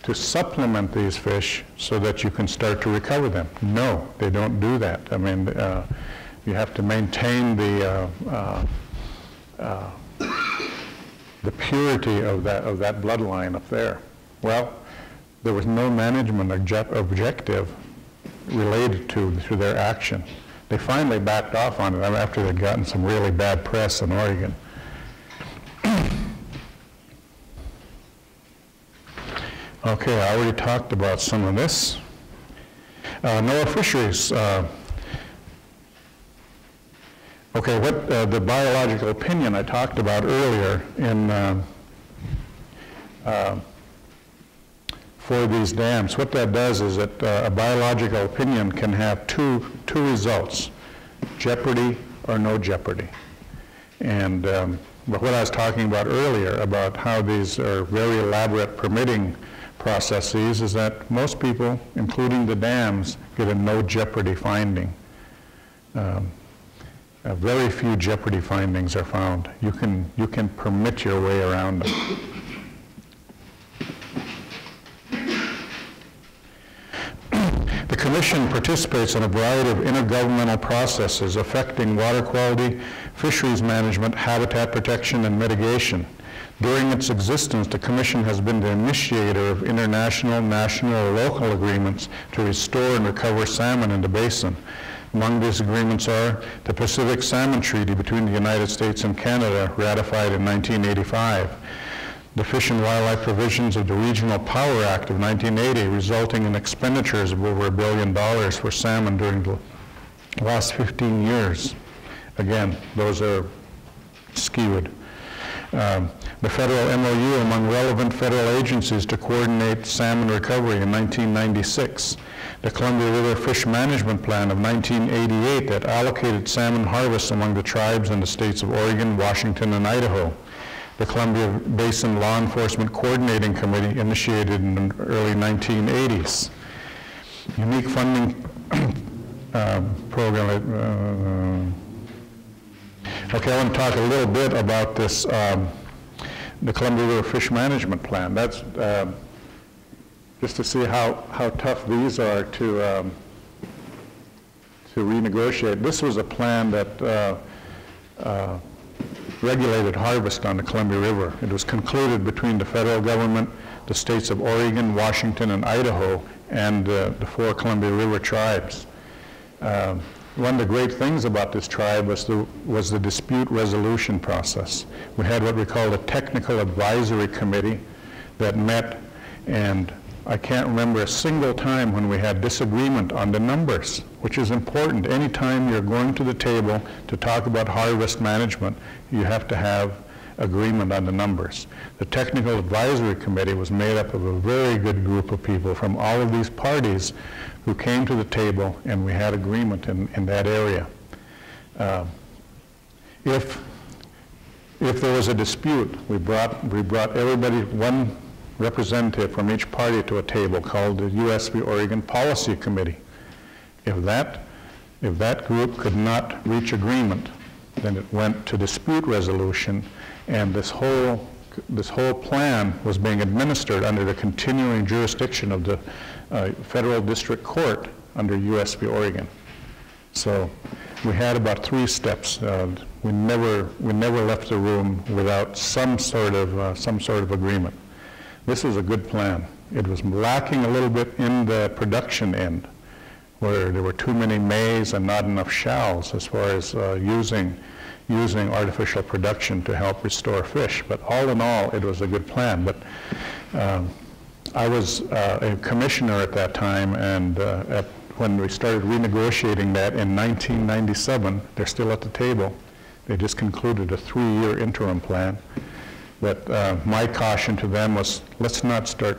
to supplement these fish so that you can start to recover them? No, they don't do that. I mean, you have to maintain the purity of that bloodline up there. Well, there was no management objective related to their action. They finally backed off on it after they'd gotten some really bad press in Oregon. Okay, I already talked about some of this. NOAA fisheries. Okay, what the biological opinion I talked about earlier in for these dams, what that does is that a biological opinion can have two results, jeopardy or no jeopardy. And but what I was talking about earlier about how these are very elaborate permitting processes is that most people, including the dams, get a no jeopardy finding. Very few jeopardy findings are found. You can permit your way around them. The Commission participates in a variety of intergovernmental processes affecting water quality, fisheries management, habitat protection, and mitigation. During its existence, the Commission has been the initiator of international, national, or local agreements to restore and recover salmon in the basin. Among these agreements are the Pacific Salmon Treaty between the United States and Canada, ratified in 1985, the Fish and Wildlife provisions of the Regional Power Act of 1980, resulting in expenditures of over $1 billion for salmon during the last 15 years. Again, those are skewed. The federal MOU among relevant federal agencies to coordinate salmon recovery in 1996. The Columbia River Fish Management Plan of 1988 that allocated salmon harvests among the tribes in the states of Oregon, Washington, and Idaho. The Columbia Basin Law Enforcement Coordinating Committee initiated in the early 1980s. Unique funding program. Okay, I want to talk a little bit about this, the Columbia River Fish Management Plan. That's just to see how tough these are to renegotiate. This was a plan that regulated harvest on the Columbia River. It was concluded between the federal government, the states of Oregon, Washington, and Idaho, and the 4 Columbia River tribes. One of the great things about this tribe was the dispute resolution process. We had what we called a technical advisory committee that met, and I can't remember a single time when we had disagreement on the numbers, which is important. Anytime you're going to the table to talk about harvest management, you have to have agreement on the numbers. The technical advisory committee was made up of a very good group of people from all of these parties who came to the table, and we had agreement in that area. If there was a dispute, we brought everybody, one representative from each party to a table called the U.S. v. Oregon Policy Committee. If that group could not reach agreement, then it went to dispute resolution, and this whole plan was being administered under the continuing jurisdiction of the Federal District Court under US v. Oregon. So we had about 3 steps. We never left the room without some sort of agreement. This was a good plan. It was lacking a little bit in the production end, where there were too many mays and not enough shalls as far as using artificial production to help restore fish. But all in all, it was a good plan. But I was a commissioner at that time, and when we started renegotiating that in 1997, they're still at the table. They just concluded a 3-year interim plan. But my caution to them was, let's not start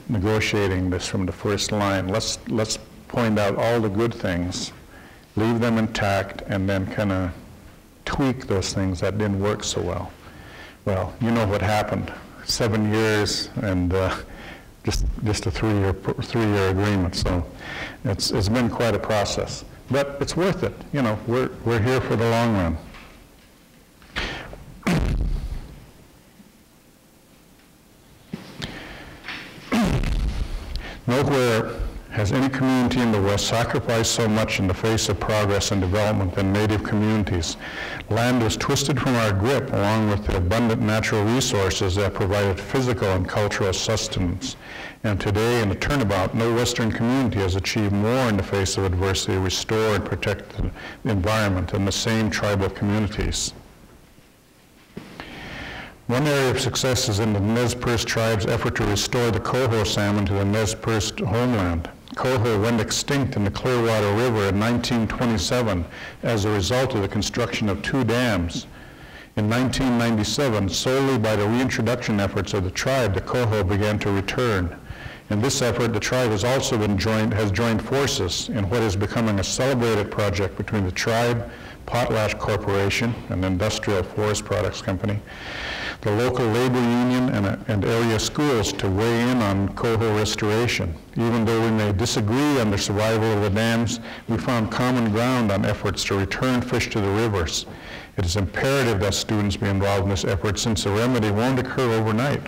negotiating this from the first line. Let's point out all the good things, leave them intact, and then kind of tweak those things that didn't work so well. Well, you know what happened. 7 years and just a 3-year agreement. So it's been quite a process, but it's worth it. You know, we're here for the long run. Nowhere has any community in the West sacrificed so much in the face of progress and development than Native communities. Land was twisted from our grip, along with the abundant natural resources that provided physical and cultural sustenance. And today, in a turnabout, no Western community has achieved more in the face of adversity to restore and protect the environment than the same tribal communities. One area of success is in the Nez Perce tribe's effort to restore the coho salmon to the Nez Perce homeland. Coho went extinct in the Clearwater River in 1927 as a result of the construction of 2 dams. In 1997, solely by the reintroduction efforts of the tribe, the coho began to return. In this effort, the tribe has also joined forces in what is becoming a celebrated project between the tribe, Potlatch Corporation, an industrial forest products company, the local labor union, and area schools to weigh in on coho restoration. Even though we may disagree on the survival of the dams, we found common ground on efforts to return fish to the rivers. It is imperative that students be involved in this effort, since the remedy won't occur overnight.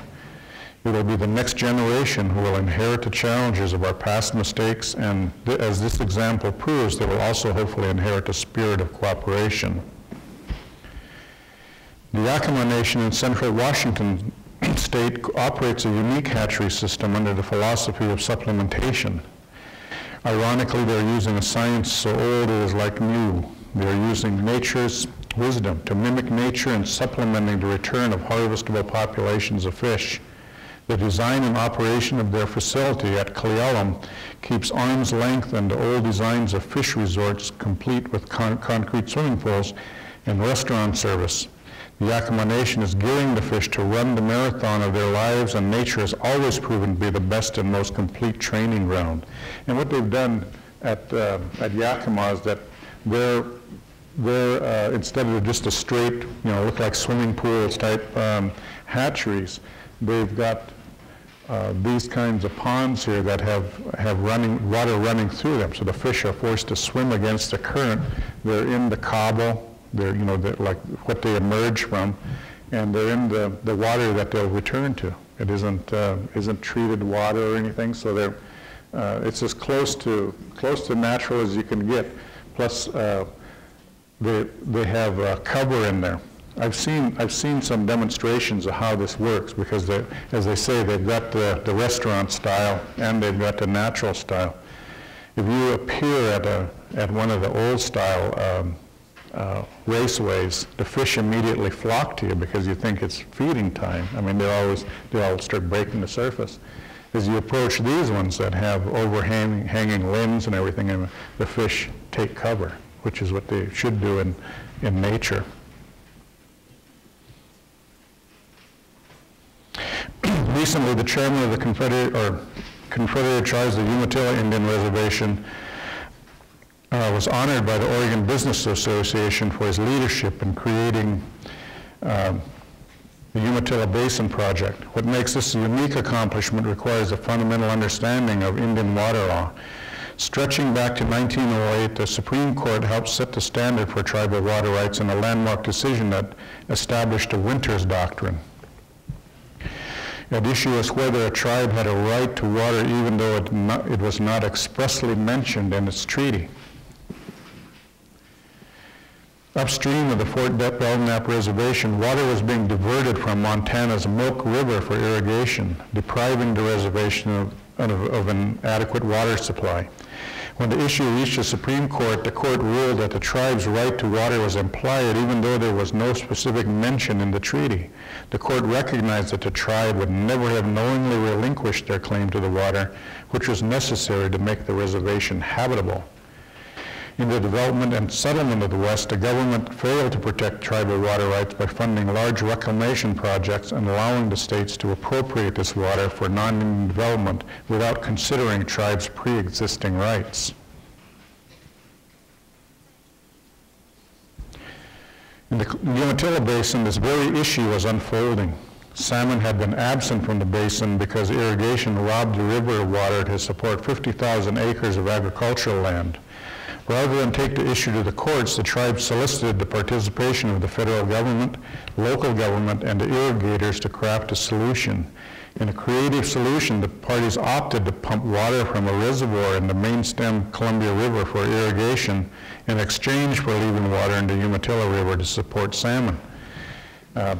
It will be the next generation who will inherit the challenges of our past mistakes, and as this example proves, they will also hopefully inherit a spirit of cooperation. The Yakima Nation in central Washington state operates a unique hatchery system under the philosophy of supplementation. Ironically, they're using a science so old it is like new. They're using nature's wisdom to mimic nature and supplementing the return of harvestable populations of fish. The design and operation of their facility at Colloquium keeps arm's length and the old designs of fish resorts complete with concrete swimming pools and restaurant service. The Yakima Nation is gearing the fish to run the marathon of their lives, and nature has always proven to be the best and most complete training ground. And what they've done at Yakima is that they're instead of just a straight, look like swimming pools type hatcheries, they've got these kinds of ponds here that have water running through them. So the fish are forced to swim against the current. They're in the cobble. They're like what they emerge from, and they're in the water that they'll return to. It isn't treated water or anything. So it's as close to natural as you can get. Plus, they have cover in there. I've seen some demonstrations of how this works, because as they say, they've got the restaurant style and they've got the natural style. If you appear at one of the old style raceways, the fish immediately flock to you because you think it's feeding time. I mean, they all start breaking the surface. As you approach these ones that have overhanging limbs and everything, and the fish take cover, which is what they should do in nature. Recently, the chairman of the Confederated Tribes of the Umatilla Indian Reservation was honored by the Oregon Business Association for his leadership in creating the Umatilla Basin Project. What makes this a unique accomplishment requires a fundamental understanding of Indian water law. Stretching back to 1908, the Supreme Court helped set the standard for tribal water rights in a landmark decision that established the Winters Doctrine. At issue is whether a tribe had a right to water even though it was not expressly mentioned in its treaty. Upstream of the Fort Belknap Reservation, water was being diverted from Montana's Milk River for irrigation, depriving the reservation of an adequate water supply. When the issue reached the Supreme Court, the court ruled that the tribe's right to water was implied even though there was no specific mention in the treaty. The court recognized that the tribe would never have knowingly relinquished their claim to the water, which was necessary to make the reservation habitable. In the development and settlement of the West, the government failed to protect tribal water rights by funding large reclamation projects and allowing the states to appropriate this water for non-Indian development without considering tribes' pre-existing rights. In the Umatilla Basin, this very issue was unfolding. Salmon had been absent from the basin because irrigation robbed the river of water to support 50,000 acres of agricultural land. Rather than take the issue to the courts, the tribe solicited the participation of the federal government, local government, and the irrigators to craft a solution. In a creative solution, the parties opted to pump water from a reservoir in the main stem Columbia River for irrigation in exchange for leaving water in the Umatilla River to support salmon. The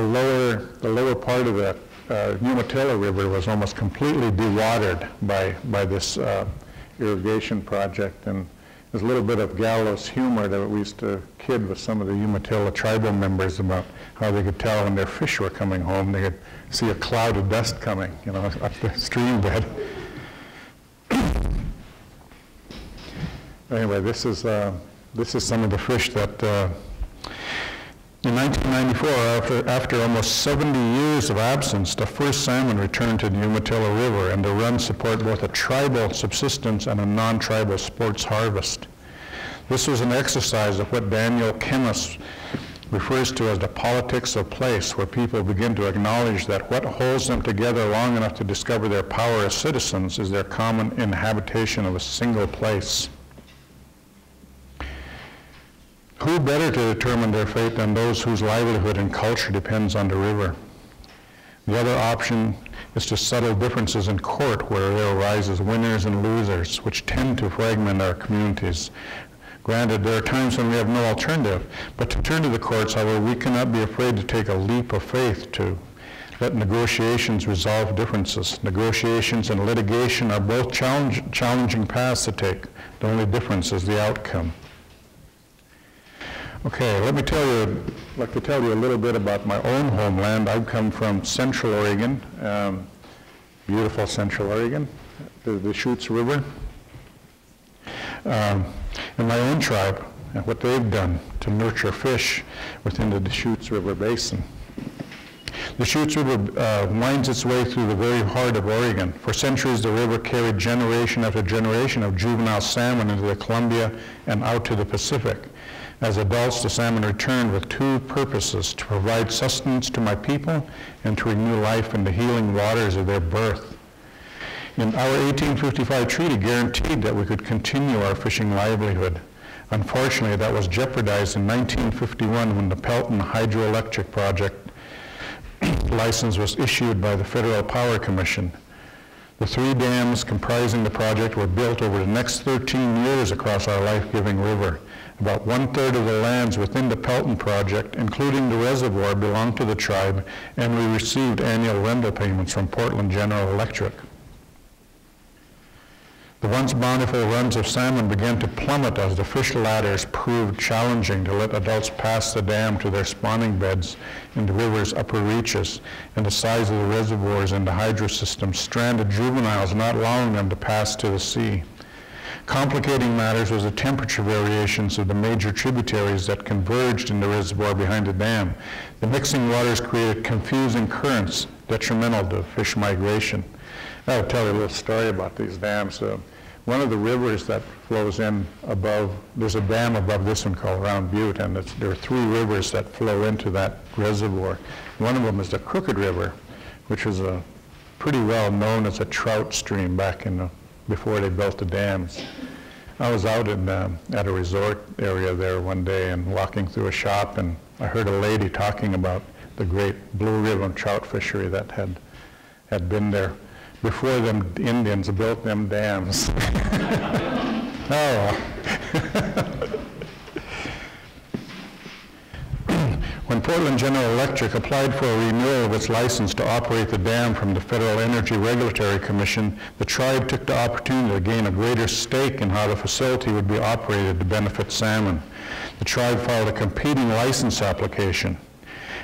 lower part of the Umatilla River was almost completely dewatered by this irrigation project, and there's a little bit of gallows humor that we used to kid with some of the Umatilla tribal members about how they could tell when their fish were coming home. They could see a cloud of dust coming, up the stream bed. Anyway, this is some of the fish that in 1994, after almost 70 years of absence, the first salmon returned to the Umatilla River, and the runs support both a tribal subsistence and a non-tribal sports harvest. This was an exercise of what Daniel Kemmis refers to as the politics of place, where people begin to acknowledge that what holds them together long enough to discover their power as citizens is their common inhabitation of a single place. Who better to determine their fate than those whose livelihood and culture depends on the river? The other option is to settle differences in court where there arises winners and losers, which tend to fragment our communities. Granted, there are times when we have no alternative, but to turn to the courts, however, we cannot be afraid to take a leap of faith to let negotiations resolve differences. Negotiations and litigation are both challenging paths to take. The only difference is the outcome. Okay, let me like to tell you a little bit about my own homeland. I've come from Central Oregon, beautiful Central Oregon, the Deschutes River. And my own tribe and what they've done to nurture fish within the Deschutes River Basin. The Deschutes River winds its way through the very heart of Oregon. For centuries, the river carried generation after generation of juvenile salmon into the Columbia and out to the Pacific. As adults, the salmon returned with two purposes: to provide sustenance to my people and to renew life in the healing waters of their birth. In our 1855 treaty guaranteed that we could continue our fishing livelihood. Unfortunately, that was jeopardized in 1951 when the Pelton hydroelectric project license was issued by the Federal Power Commission. The 3 dams comprising the project were built over the next 13 years across our life-giving river. About 1/3 of the lands within the Pelton project, including the reservoir, belonged to the tribe, and we received annual rental payments from Portland General Electric. The once bountiful runs of salmon began to plummet as the fish ladders proved challenging to let adults pass the dam to their spawning beds in the river's upper reaches, and the size of the reservoirs in the hydro system stranded juveniles, not allowing them to pass to the sea. Complicating matters was the temperature variations of the major tributaries that converged in the reservoir behind the dam. The mixing waters created confusing currents detrimental to fish migration. I'll tell you a little story about these dams. One of the rivers that flows in above, there's a dam above this one called Round Butte, and there are 3 rivers that flow into that reservoir. One of them is the Crooked River, which was pretty well known as a trout stream back in before they built the dams. I was out at a resort area there one day and walking through a shop, and I heard a lady talking about the great Blue Ribbon trout fishery that had had been there before them Indians built them dams. Oh, well. When Portland General Electric applied for a renewal of its license to operate the dam from the Federal Energy Regulatory Commission, the tribe took the opportunity to gain a greater stake in how the facility would be operated to benefit salmon. The tribe filed a competing license application.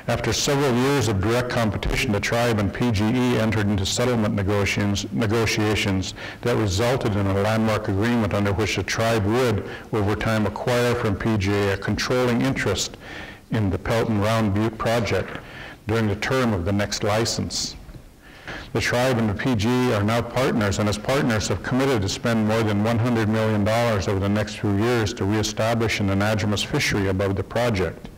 After several years of direct competition, the tribe and PGE entered into settlement negotiations that resulted in a landmark agreement under which the tribe would, over time, acquire from PGE a controlling interest in the Pelton Round Butte project during the term of the next license. The tribe and the PGE are now partners, and as partners have committed to spend more than $100 million over the next few years to reestablish an anadromous fishery above the project.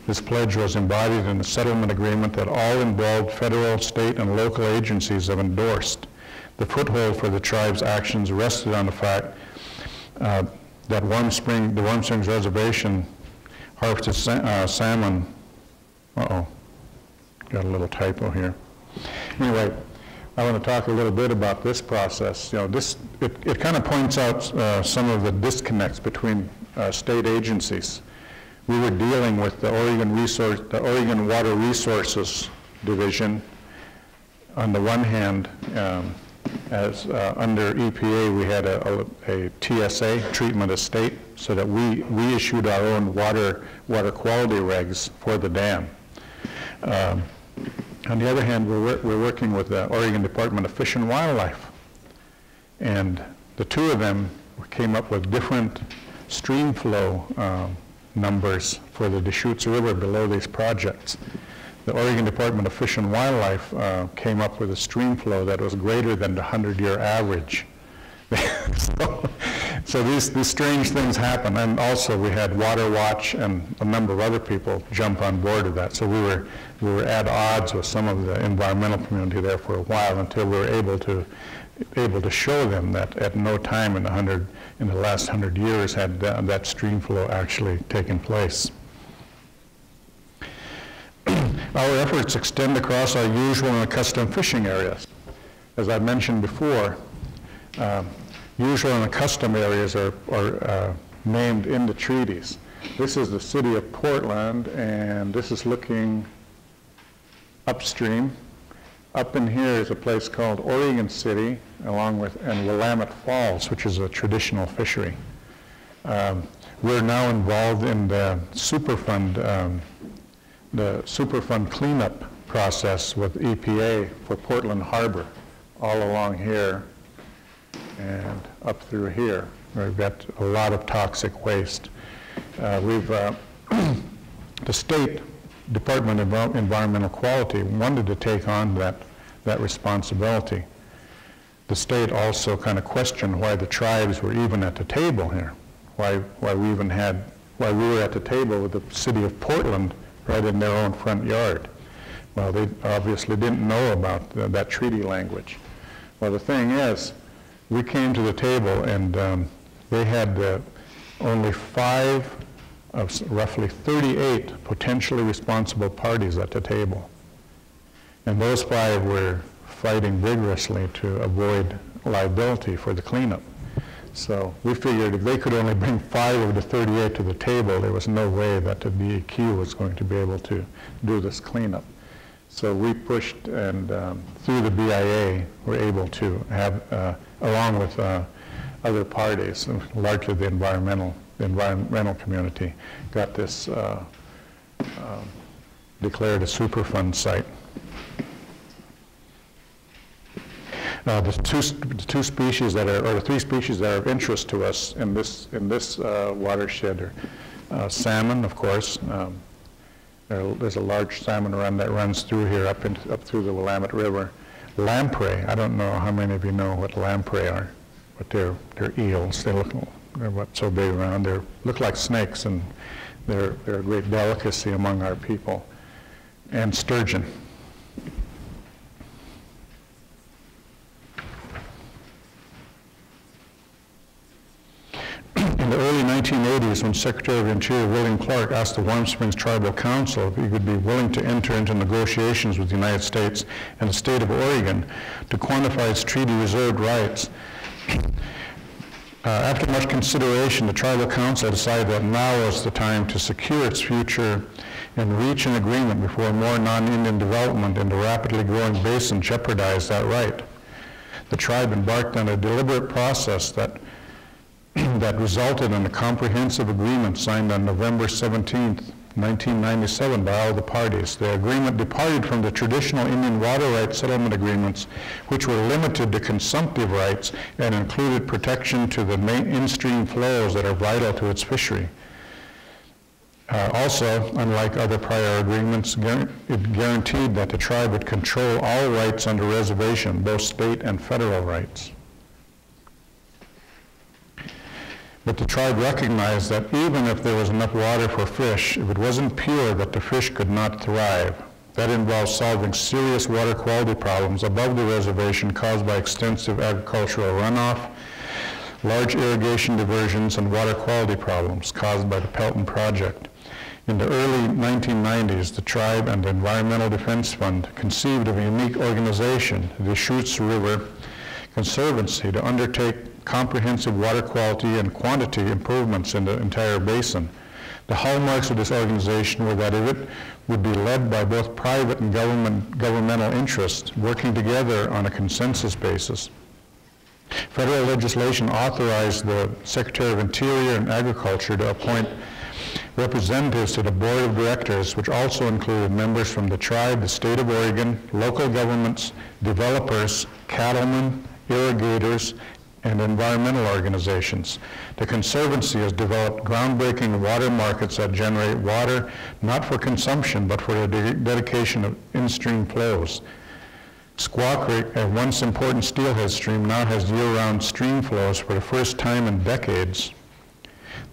This pledge was embodied in a settlement agreement that all involved federal, state, and local agencies have endorsed. The foothold for the tribe's actions rested on the fact that the Warm Springs Reservation harvested salmon. Uh-oh, got a little typo here. Anyway, I want to talk a little bit about this process. You know, it kind of points out some of the disconnects between state agencies. We were dealing with the Oregon Water Resources Division. On the one hand, as under EPA, we had a TSA, treatment of state, so that we issued our own water quality regs for the dam. On the other hand, we're working with the Oregon Department of Fish and Wildlife, and the two of them came up with different stream flow numbers for the Deschutes River below these projects. The Oregon Department of Fish and Wildlife came up with a stream flow that was greater than the 100-year average. So these strange things happen, and also we had Water Watch and a number of other people jump on board of that. So we were at odds with some of the environmental community there for a while until we were able to show them that at no time in the last 100 years had that stream flow actually taken place. Our efforts extend across our usual and accustomed fishing areas. As I mentioned before, usual and accustomed areas are named in the treaties. This is the city of Portland, and this is looking upstream. Up in here is a place called Oregon City, and Willamette Falls, which is a traditional fishery. We're now involved in the Superfund cleanup process with EPA for Portland Harbor, all along here and up through here. We've got a lot of toxic waste. The State Department of Environmental Quality wanted to take on that responsibility. The state also kind of questioned why the tribes were even at the table here, why we were at the table with the city of Portland right in their own front yard. Well, they obviously didn't know about that treaty language. Well, the thing is, we came to the table, and they had only 5 of roughly 38 potentially responsible parties at the table. And those 5 were fighting vigorously to avoid liability for the cleanup. So we figured if they could only bring 5 of the 38 to the table, there was no way that the DEQ was going to be able to do this cleanup. So we pushed, and through the BIA, were able to have, along with other parties, largely the environmental community, got this declared a Superfund site. The 2 species that are, or the 3 species that are of interest to us in this watershed are salmon, of course. There's a large salmon run that runs through here up through the Willamette River. Lamprey, I don't know how many of you know what lamprey are, but they're eels. They're about so big around. They look like snakes, and they're a great delicacy among our people. And sturgeon. In the early 1980s, when Secretary of Interior William Clark asked the Warm Springs Tribal Council if he would be willing to enter into negotiations with the United States and the state of Oregon to quantify its treaty reserved rights, after much consideration, the Tribal Council decided that now was the time to secure its future and reach an agreement before more non-Indian development in the rapidly growing basin jeopardized that right. The tribe embarked on a deliberate process that resulted in a comprehensive agreement signed on November 17, 1997 by all the parties. The agreement departed from the traditional Indian water rights settlement agreements, which were limited to consumptive rights and included protection to the main in-stream flows that are vital to its fishery. Also, unlike other prior agreements, it guaranteed that the tribe would control all rights under reservation, both state and federal rights. But the tribe recognized that even if there was enough water for fish, if it wasn't pure, that the fish could not thrive. That involves solving serious water quality problems above the reservation caused by extensive agricultural runoff, large irrigation diversions, and water quality problems caused by the Pelton project. In the early 1990s, the tribe and the Environmental Defense Fund conceived of a unique organization, the Deschutes River Conservancy, to undertake comprehensive water quality and quantity improvements in the entire basin. The hallmarks of this organization were that it would be led by both private and governmental interests working together on a consensus basis. Federal legislation authorized the Secretary of Interior and Agriculture to appoint representatives to the board of directors, which also included members from the tribe, the state of Oregon, local governments, developers, cattlemen, irrigators, and environmental organizations. The Conservancy has developed groundbreaking water markets that generate water not for consumption, but for the dedication of in-stream flows. Squaw Creek, a once important steelhead stream, now has year-round stream flows for the first time in decades.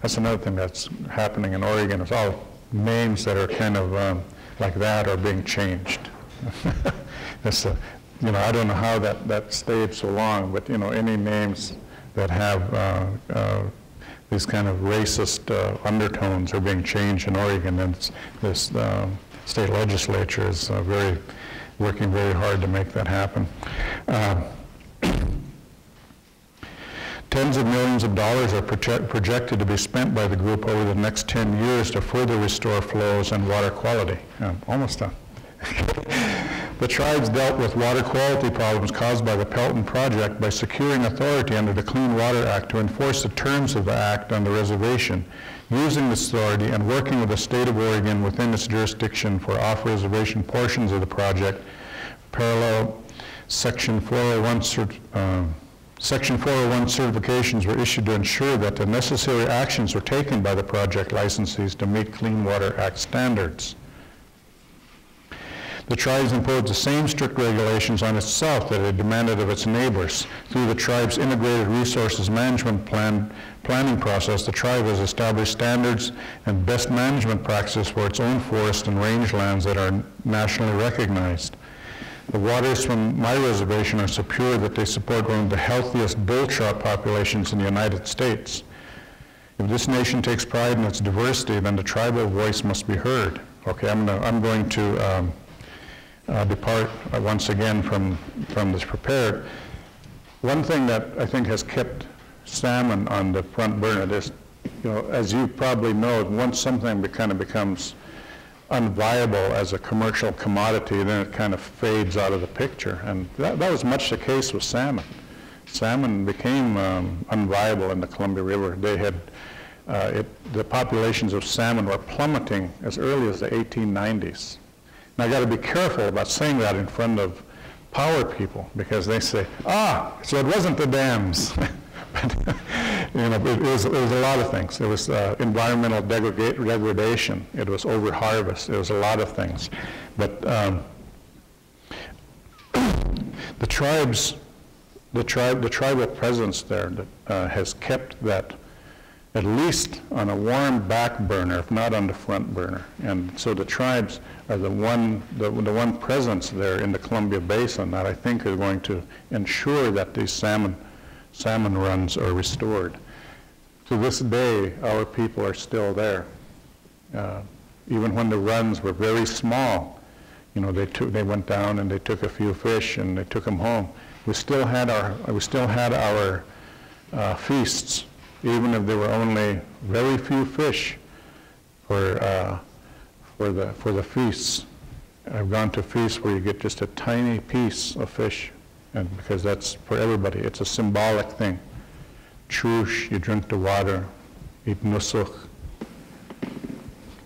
That's another thing that's happening in Oregon. It's all names that are kind of like that are being changed. I don't know how that stayed so long, but any names that have these kind of racist undertones are being changed in Oregon, and this state legislature is working very hard to make that happen. Tens of millions of dollars are projected to be spent by the group over the next 10 years to further restore flows and water quality. Almost done. The tribes dealt with water quality problems caused by the Pelton project by securing authority under the Clean Water Act to enforce the terms of the act on the reservation, using this authority and working with the state of Oregon within its jurisdiction for off-reservation portions of the project, parallel Section 401 certifications were issued to ensure that the necessary actions were taken by the project licensees to meet Clean Water Act standards. The tribes imposed the same strict regulations on itself that it demanded of its neighbors. Through the tribe's integrated resources management planning process, the tribe has established standards and best management practices for its own forest and rangelands that are nationally recognized. The waters from my reservation are so pure that they support one of the healthiest bull trout populations in the United States. If this nation takes pride in its diversity, then the tribal voice must be heard. Okay, I'm going to depart once again from this prepared. One thing that I think has kept salmon on the front burner is, as you probably know, once something kind of becomes unviable as a commercial commodity, then it kind of fades out of the picture. And that was much the case with salmon. Salmon became unviable in the Columbia River. They had, the populations of salmon were plummeting as early as the 1890s. Now I got to be careful about saying that in front of power people, because they say, so it wasn't the dams. But, it was a lot of things. It was environmental degradation. It was overharvest. It was a lot of things. But the tribal presence there has kept that at least on a warm back burner, if not on the front burner. And so the tribes are the one presence there in the Columbia Basin that I think is going to ensure that these salmon runs are restored. To this day, our people are still there. Even when the runs were very small, you know, they went down and they took a few fish and they took them home. We still had our feasts, even if there were only very few fish for the feasts. I've gone to feasts where you get just a tiny piece of fish, and because that's for everybody. It's a symbolic thing. Chush, you drink the water. Eat nusuk.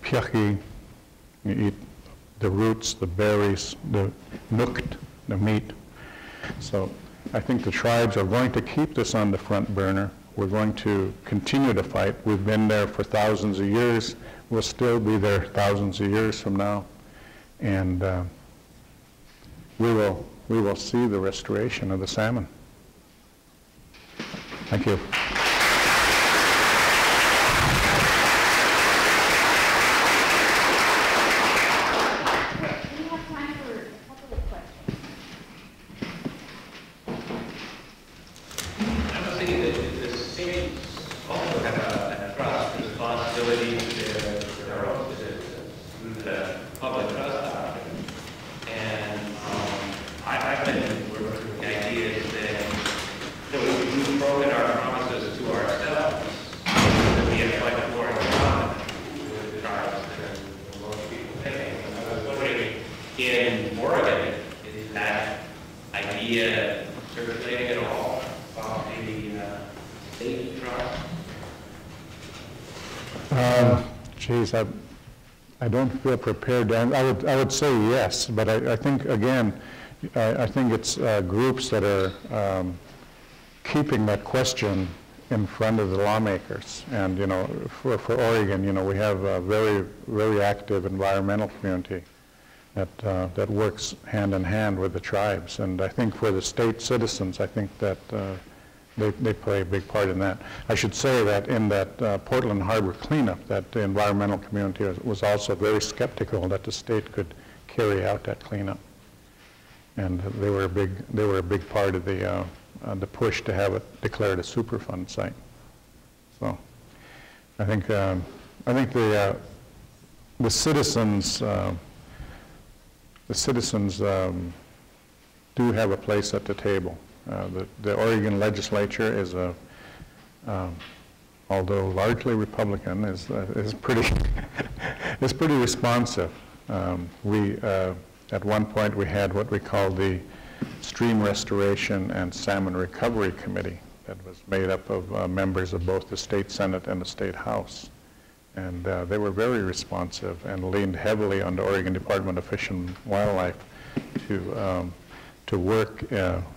Piaki, you eat the roots, the berries, the nukt, the meat. So I think the tribes are going to keep this on the front burner. We're going to continue to fight. We've been there for thousands of years. We'll still be there thousands of years from now. And we will see the restoration of the salmon. Thank you. In Oregon, is that idea circulating at all about maybe state trust? Geez, I don't feel prepared. I would say yes, but I think, again, I think it's groups that are keeping that question in front of the lawmakers. And, you know, for Oregon, you know, we have a very, very active environmental community that works hand in hand with the tribes. And I think for the state citizens, I think that they play a big part in that. I should say that in that Portland Harbor cleanup, that the environmental community was also very skeptical that the state could carry out that cleanup. And they were a big part of the push to have it declared a Superfund site. So I think the citizens do have a place at the table. The Oregon legislature is although largely Republican, is pretty is pretty responsive. At one point we had what we called the Stream Restoration and Salmon Recovery Committee that was made up of members of both the state Senate and the state House. And they were very responsive and leaned heavily on the Oregon Department of Fish and Wildlife to work,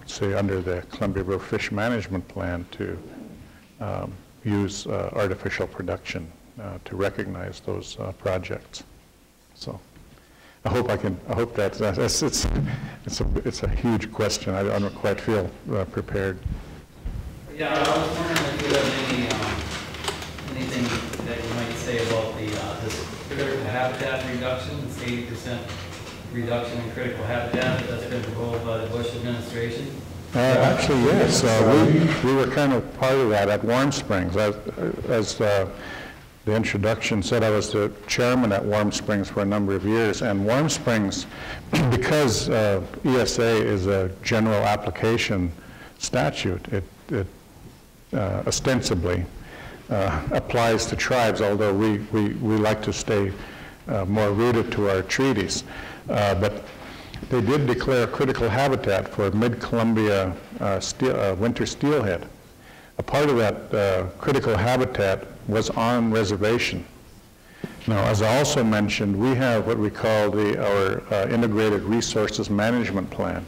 say, under the Columbia River Fish Management Plan to use artificial production to recognize those projects. So I hope that's it's a huge question. I don't quite feel prepared. Yeah, I was wondering if you have anything that you might say about this critical habitat reduction, this 80% reduction in critical habitat that's been proposed by the Bush administration? Actually, yes. We were kind of part of that at Warm Springs. As the introduction said, I was the chairman at Warm Springs for a number of years. And Warm Springs, because ESA is a general application statute, it ostensibly applies to tribes, although we like to stay more rooted to our treaties. But they did declare critical habitat for mid-Columbia winter steelhead. A part of that critical habitat was on reservation. Now, as I also mentioned, we have what we call our Integrated Resources Management Plan,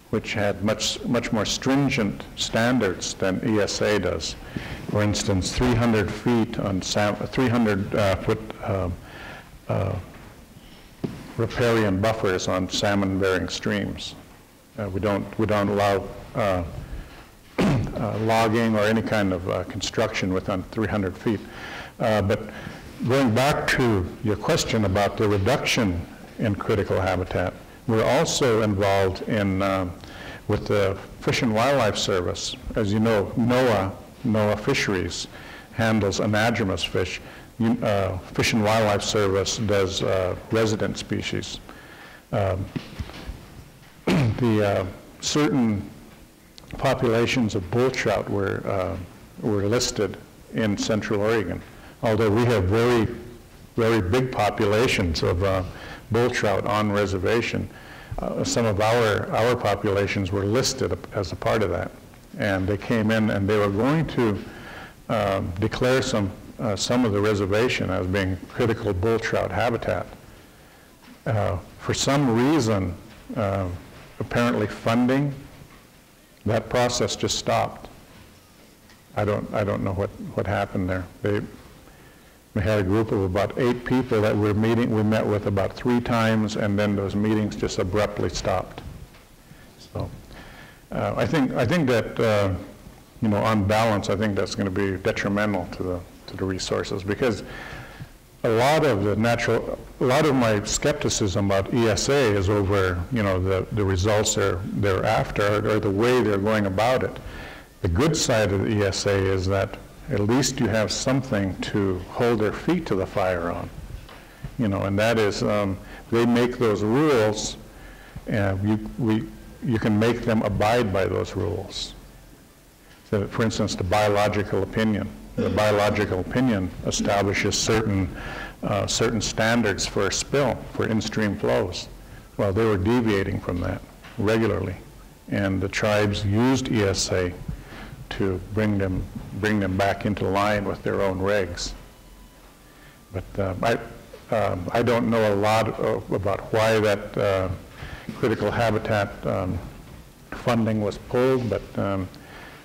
which had much more stringent standards than ESA does. For instance, 300 feet on 300-foot riparian buffers on salmon-bearing streams. We don't allow logging or any kind of construction within 300 feet. But going back to your question about the reduction in critical habitat, we're also involved in with the Fish and Wildlife Service. As you know, NOAA Fisheries handles anadromous fish. Fish and Wildlife Service does resident species. Certain populations of bull trout were listed in Central Oregon, although we have very, very big populations of bull trout on reservation. Some of our populations were listed as a part of that, and they came in and they were going to declare some of the reservation as being critical bull trout habitat. For some reason, apparently funding, that process just stopped. I don't know what happened there. We had a group of about 8 people that we met with about 3 times, and then those meetings just abruptly stopped. So I think that on balance, I think that's going to be detrimental to the resources, because a lot of my skepticism about ESA is over the results they're after, or the way they're going about it. The good side of the ESA is that at least you have something to hold their feet to the fire on, and that is they make those rules, and you can make them abide by those rules. So, for instance, the biological opinion. The biological opinion establishes certain standards for a spill, for in-stream flows. Well, they were deviating from that regularly, and the tribes used ESA to bring them back into line with their own regs. But I don't know a lot about why that critical habitat funding was pulled, but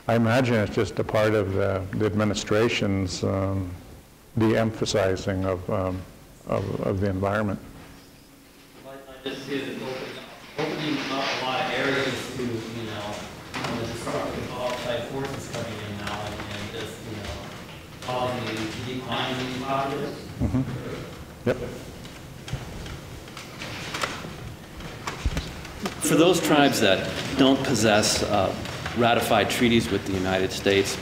I imagine it's just a part of the administration's de-emphasizing of the environment. I just see it opening up a lot of areas to, the destructive outside forces coming in now and just, causing the decline in these populations. Mm-hmm. Yep. For those tribes that don't possess ratified treaties with the United States,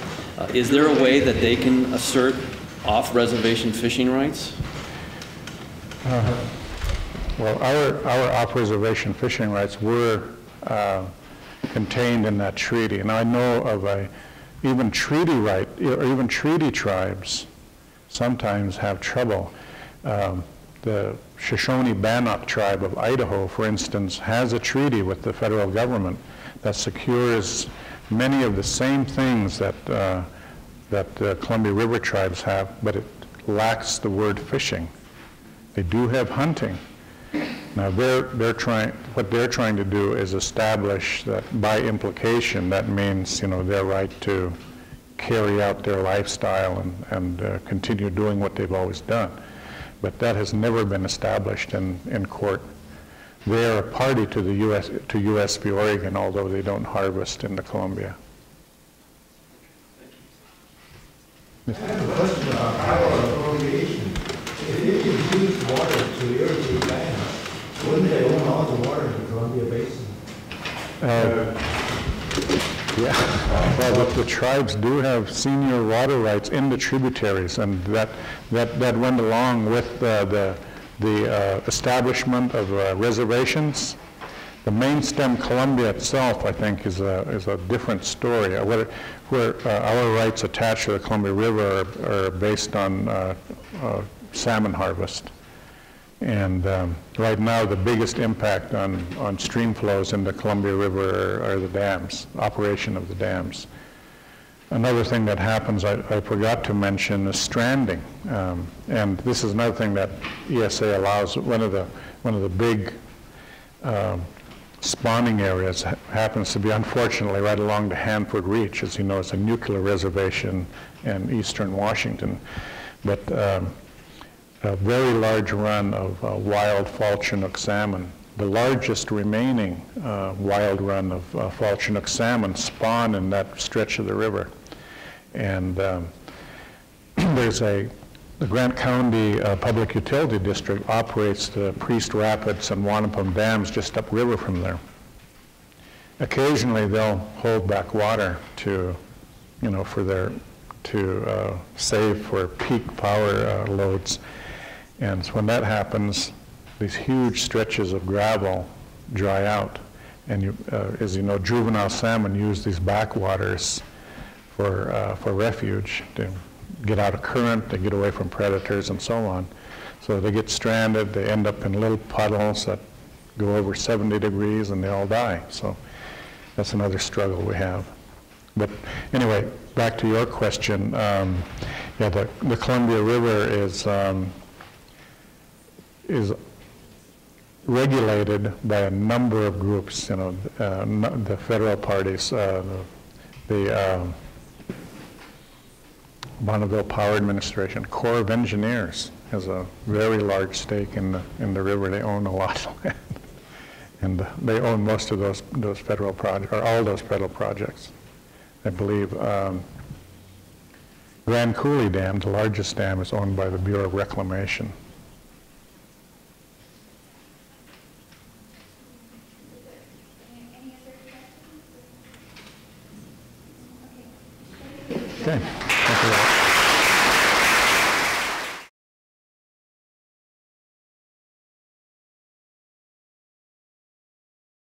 is there a way that they can assert off-reservation fishing rights? Well, our off-reservation fishing rights were contained in that treaty, and I know of even treaty tribes sometimes have trouble. The Shoshone-Bannock tribe of Idaho, for instance, has a treaty with the federal government that secures many of the same things that the Columbia River tribes have, but it lacks the word fishing. They do have hunting. Now what they're trying to do is establish that by implication, that means their right to carry out their lifestyle and continue doing what they've always done. But that has never been established in court. They're a party to the U.S. v. Oregon, although they don't harvest in the Columbia. I have a question about colonization. If they could use water to irrigate land, wouldn't they own all the water in the Columbia Basin? Yeah, well, the tribes do have senior water rights in the tributaries, and that went along with the establishment of reservations. The main stem Columbia itself, I think, is a different story. Where our rights attached to the Columbia River are based on salmon harvest. And right now, the biggest impact on stream flows in the Columbia River are the dams, operation of the dams. Another thing that happens, I forgot to mention, is stranding. And this is another thing that ESA allows. One of the big spawning areas happens to be, unfortunately, right along the Hanford Reach. As you know, it's a nuclear reservation in eastern Washington. But a very large run of wild fall Chinook salmon. The largest remaining wild run of fall Chinook salmon spawn in that stretch of the river. And there's the Grant County Public Utility District operates the Priest Rapids and Wanapum dams just upriver from there. Occasionally they'll hold back water to, for their to save for peak power loads. And so when that happens, these huge stretches of gravel dry out. And you, as you know, juvenile salmon use these backwaters for refuge to get out of current, to get away from predators and so on. So they get stranded, they end up in little puddles that go over 70 degrees and they all die. So that's another struggle we have. But anyway, back to your question. Yeah, the Columbia River is regulated by a number of groups, you know, the federal parties, the Bonneville Power Administration, Corps of Engineers has a very large stake in the river. They own a lot of land, and they own most of those federal projects, or all those federal projects. I believe Grand Coulee Dam, the largest dam, is owned by the Bureau of Reclamation.